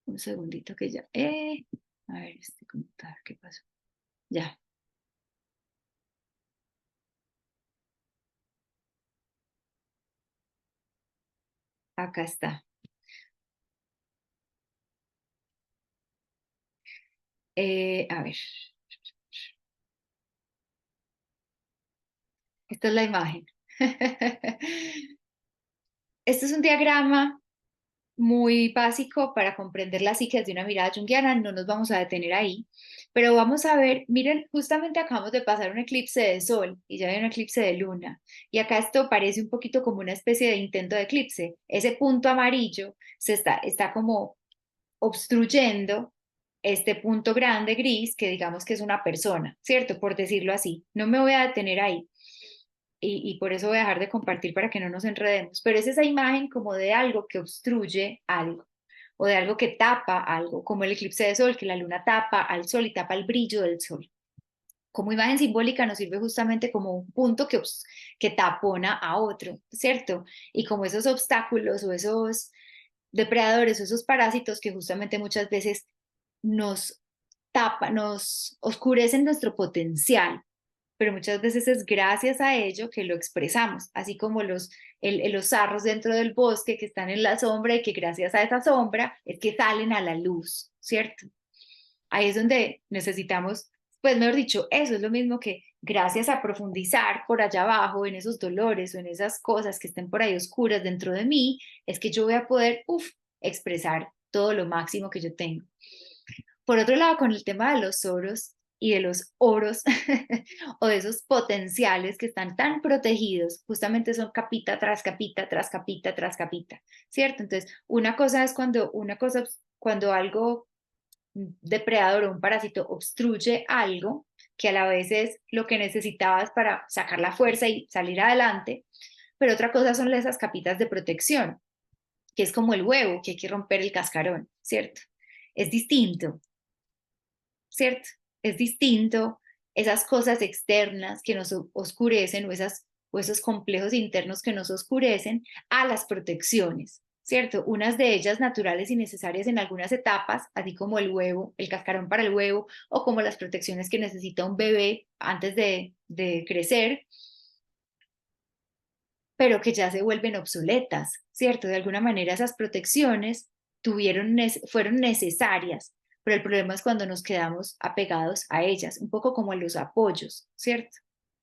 un segundito que ya... a ver, este computador, ¿qué pasó? Ya, acá está. A ver, esta es la imagen. Este es un diagrama muy básico para comprender la psique de una mirada junguiana, no nos vamos a detener ahí, pero vamos a ver, miren, justamente acabamos de pasar un eclipse de sol y ya hay un eclipse de luna, y acá esto parece un poquito como una especie de intento de eclipse, ese punto amarillo está como obstruyendo este punto grande gris que digamos que es una persona, ¿cierto? Por decirlo así, no me voy a detener ahí. y por eso voy a dejar de compartir para que no nos enredemos, pero es esa imagen como de algo que obstruye algo o de algo que tapa algo, como el eclipse de sol, que la luna tapa al sol y tapa el brillo del sol. Como imagen simbólica nos sirve justamente como un punto que tapona a otro, ¿cierto? Y como esos obstáculos o esos depredadores o esos parásitos que justamente muchas veces nos nos oscurecen nuestro potencial, pero muchas veces es gracias a ello que lo expresamos, así como los zarros dentro del bosque que están en la sombra y que gracias a esa sombra es que salen a la luz, ¿cierto? Ahí es donde necesitamos, pues mejor dicho, eso es lo mismo que gracias a profundizar por allá abajo en esos dolores o en esas cosas que estén por ahí oscuras dentro de mí, es que yo voy a poder, expresar todo lo máximo que yo tengo. Por otro lado, con el tema de los oros y de los oros o de esos potenciales que están tan protegidos, justamente son capita tras capita, tras capita, tras capita, ¿cierto? Entonces, una cosa es cuando algo depredador o un parásito obstruye algo que a la vez es lo que necesitabas para sacar la fuerza y salir adelante, pero otra cosa son esas capitas de protección, que es como el huevo, que hay que romper el cascarón, ¿cierto? Es distinto, ¿cierto? Es distinto esas cosas externas que nos oscurecen o esos complejos internos que nos oscurecen a las protecciones, ¿cierto? Unas de ellas naturales y necesarias en algunas etapas, así como el huevo, el cascarón para el huevo, o como las protecciones que necesita un bebé antes de crecer, pero que ya se vuelven obsoletas, ¿cierto? De alguna manera esas protecciones fueron necesarias, pero el problema es cuando nos quedamos apegados a ellas, un poco como a los apoyos, ¿cierto?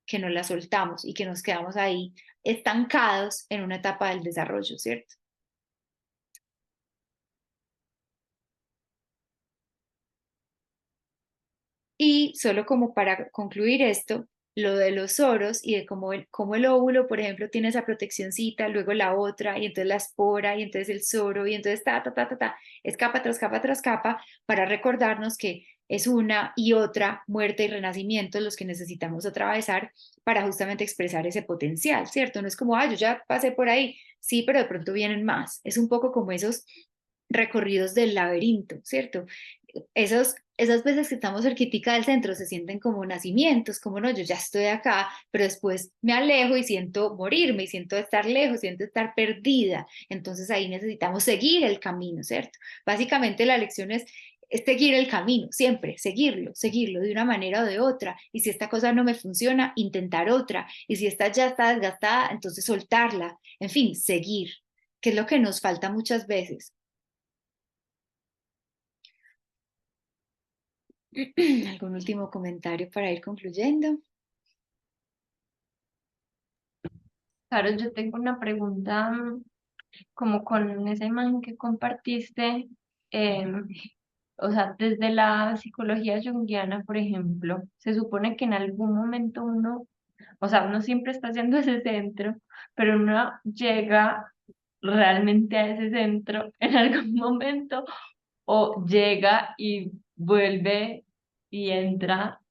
Que no las soltamos y que nos quedamos ahí estancados en una etapa del desarrollo, ¿cierto? Y solo como para concluir esto, lo de los oros y de cómo el óvulo, por ejemplo, tiene esa proteccioncita, luego la otra, y entonces la espora, y entonces el soro, y entonces es capa tras capa, para recordarnos que es una y otra muerte y renacimiento los que necesitamos atravesar para justamente expresar ese potencial, ¿cierto? No es como, yo ya pasé por ahí, sí, pero de pronto vienen más. Es un poco como esos recorridos del laberinto, ¿cierto? Esas veces que estamos cerquitica del centro se sienten como nacimientos, como no, yo ya estoy acá, pero después me alejo y siento morirme, y siento estar lejos, siento estar perdida. Entonces ahí necesitamos seguir el camino, ¿cierto? Básicamente la lección es seguir el camino, siempre, seguirlo de una manera o de otra. Y si esta cosa no me funciona, intentar otra. Y si esta ya está desgastada, entonces soltarla. En fin, seguir, que es lo que nos falta muchas veces. ¿Algún último comentario para ir concluyendo? Claro, yo tengo una pregunta como con esa imagen que compartiste, o sea, desde la psicología junguiana, por ejemplo, se supone que en algún momento uno, o sea, uno siempre está haciendo ese centro, pero uno llega realmente a ese centro en algún momento o llega y vuelve y entra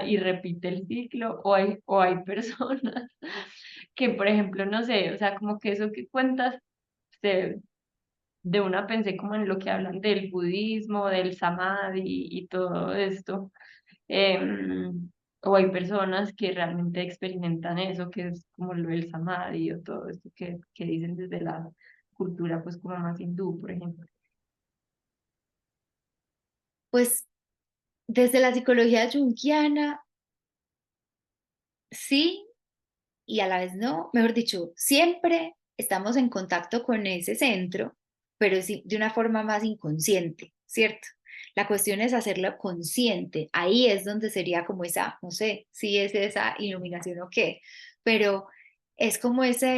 y repite el ciclo, o hay personas que, por ejemplo, no sé, o sea, como que eso que cuentas, se, de una pensé como en lo que hablan del budismo, del samadhi y todo esto, o hay personas que realmente experimentan eso, que es como lo del samadhi o todo esto que dicen desde la cultura, pues como más hindú, por ejemplo. Pues desde la psicología junguiana, sí y a la vez no. Mejor dicho, siempre estamos en contacto con ese centro, pero sí de una forma más inconsciente, ¿cierto? La cuestión es hacerlo consciente. Ahí es donde sería como esa, no sé si es esa iluminación o qué, pero es como esa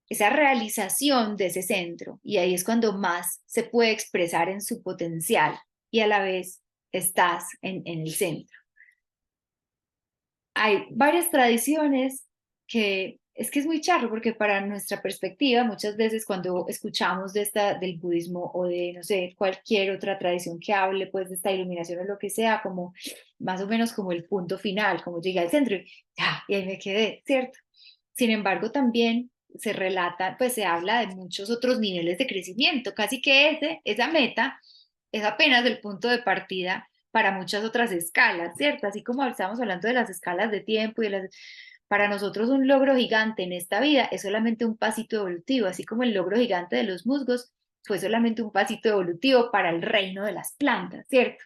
realización de ese centro y ahí es cuando más se puede expresar en su potencial y a la vez estás en el centro. Hay varias tradiciones que es muy charro porque para nuestra perspectiva muchas veces cuando escuchamos del budismo o de, no sé, cualquier otra tradición que hable pues de esta iluminación o lo que sea, como más o menos como el punto final, como llegué al centro y ahí me quedé, ¿cierto? Sin embargo, también se relata, pues se habla de muchos otros niveles de crecimiento, casi que esa meta es apenas el punto de partida para muchas otras escalas, ¿cierto? Así como estamos hablando de las escalas de tiempo y para nosotros un logro gigante en esta vida es solamente un pasito evolutivo, así como el logro gigante de los musgos fue solamente un pasito evolutivo para el reino de las plantas, ¿cierto?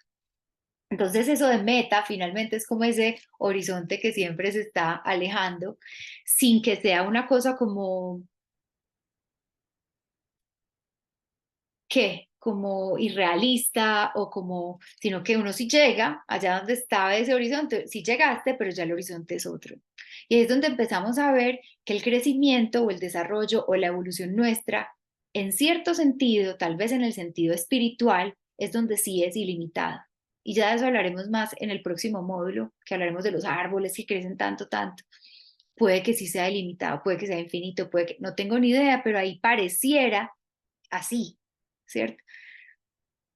Entonces eso de meta finalmente es como ese horizonte que siempre se está alejando, sin que sea una cosa como, ¿qué? Como irrealista o como, sino que uno sí llega allá donde estaba ese horizonte, sí llegaste, pero ya el horizonte es otro. Y ahí es donde empezamos a ver que el crecimiento o el desarrollo o la evolución nuestra, en cierto sentido, tal vez en el sentido espiritual, es donde sí es ilimitada. Y ya de eso hablaremos más en el próximo módulo, que hablaremos de los árboles que crecen tanto, tanto. Puede que sí sea ilimitado, puede que sea infinito, puede que, no tengo ni idea, pero ahí pareciera así, ¿cierto?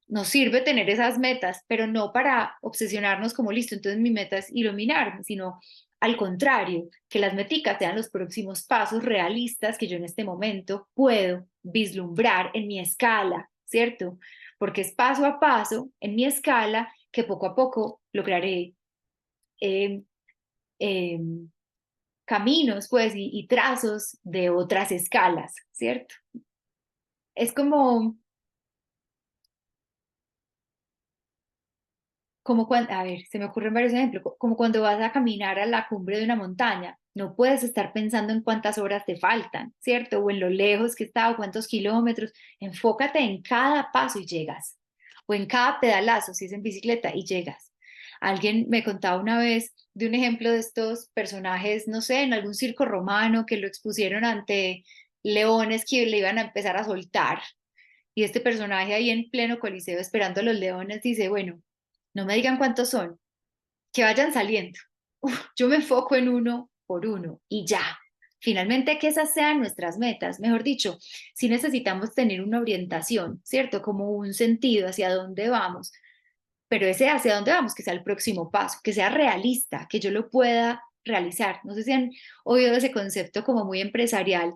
Nos sirve tener esas metas, pero no para obsesionarnos como listo, entonces mi meta es iluminarme, sino al contrario, que las meticas sean los próximos pasos realistas que yo en este momento puedo vislumbrar en mi escala, ¿cierto? Porque es paso a paso en mi escala que poco a poco lograré eh, eh, caminos, pues, y trazos de otras escalas, ¿cierto? Es como cuando, a ver, se me ocurren varios ejemplos, como cuando vas a caminar a la cumbre de una montaña, no puedes estar pensando en cuántas horas te faltan, ¿cierto? O en lo lejos que está, o cuántos kilómetros, enfócate en cada paso y llegas, o en cada pedalazo, si es en bicicleta, y llegas. Alguien me contaba una vez de un ejemplo de estos personajes, no sé, en algún circo romano que lo expusieron ante leones que le iban a empezar a soltar. Y este personaje ahí en pleno coliseo esperando a los leones dice, bueno, no me digan cuántos son, que vayan saliendo. Yo me enfoco en uno por uno y ya. Finalmente, que esas sean nuestras metas. Mejor dicho, si necesitamos tener una orientación, ¿cierto? Como un sentido hacia dónde vamos, pero ese hacia dónde vamos, que sea el próximo paso, que sea realista, que yo lo pueda realizar. No sé si han oído ese concepto como muy empresarial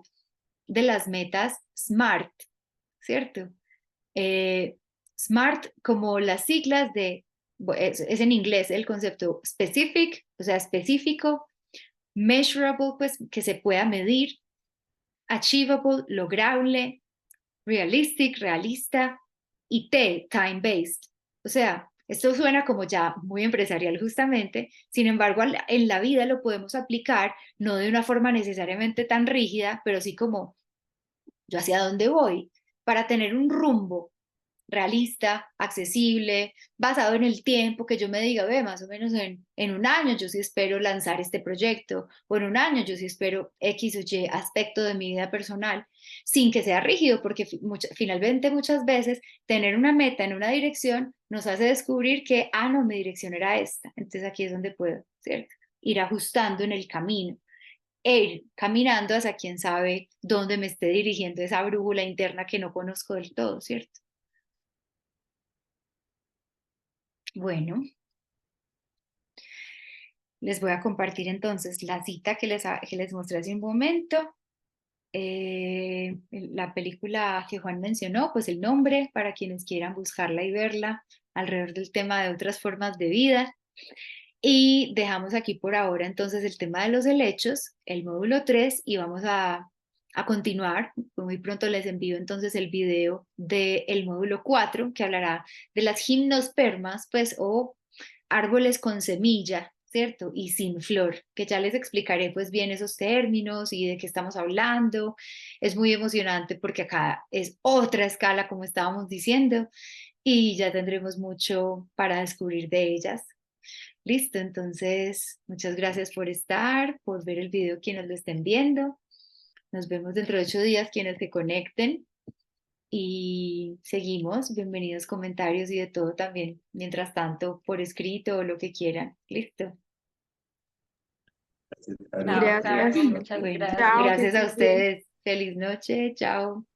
de las metas SMART, ¿cierto? SMART como las siglas de, es en inglés el concepto specific, o sea, específico, measurable, pues que se pueda medir, achievable, lograble, realistic, realista, y time-based. O sea, esto suena como ya muy empresarial justamente, sin embargo, en la vida lo podemos aplicar no de una forma necesariamente tan rígida, pero sí como yo hacia dónde voy, para tener un rumbo realista, accesible, basado en el tiempo que yo me diga, ve, más o menos en un año yo sí espero lanzar este proyecto, o en un año yo sí espero X o Y aspecto de mi vida personal, sin que sea rígido, porque finalmente muchas veces tener una meta en una dirección nos hace descubrir que, ah, no, mi dirección era esta, entonces aquí es donde puedo, ¿cierto? Ir ajustando en el camino e ir caminando hacia quién sabe dónde me esté dirigiendo esa brújula interna que no conozco del todo, ¿cierto? Bueno, les voy a compartir entonces la cita que les mostré hace un momento, la película que Juan mencionó, pues el nombre para quienes quieran buscarla y verla alrededor del tema de otras formas de vida. Y dejamos aquí por ahora entonces el tema de los helechos, el módulo 3, y vamos a continuar. Muy pronto les envío entonces el video del módulo 4 que hablará de las gimnospermas, pues, o árboles con semilla, ¿cierto? Y sin flor, que ya les explicaré pues bien esos términos y de qué estamos hablando. Es muy emocionante porque acá es otra escala, como estábamos diciendo, y ya tendremos mucho para descubrir de ellas. Listo, entonces muchas gracias por estar, por ver el video quienes lo estén viendo. Nos vemos dentro de 8 días quienes se conecten y seguimos. Bienvenidos comentarios y de todo también. Mientras tanto, por escrito o lo que quieran. Listo. Chao, Gracias. Caro, muchas Bueno, gracias. Chao, que gracias a estés bien. ustedes. Feliz noche. Chao.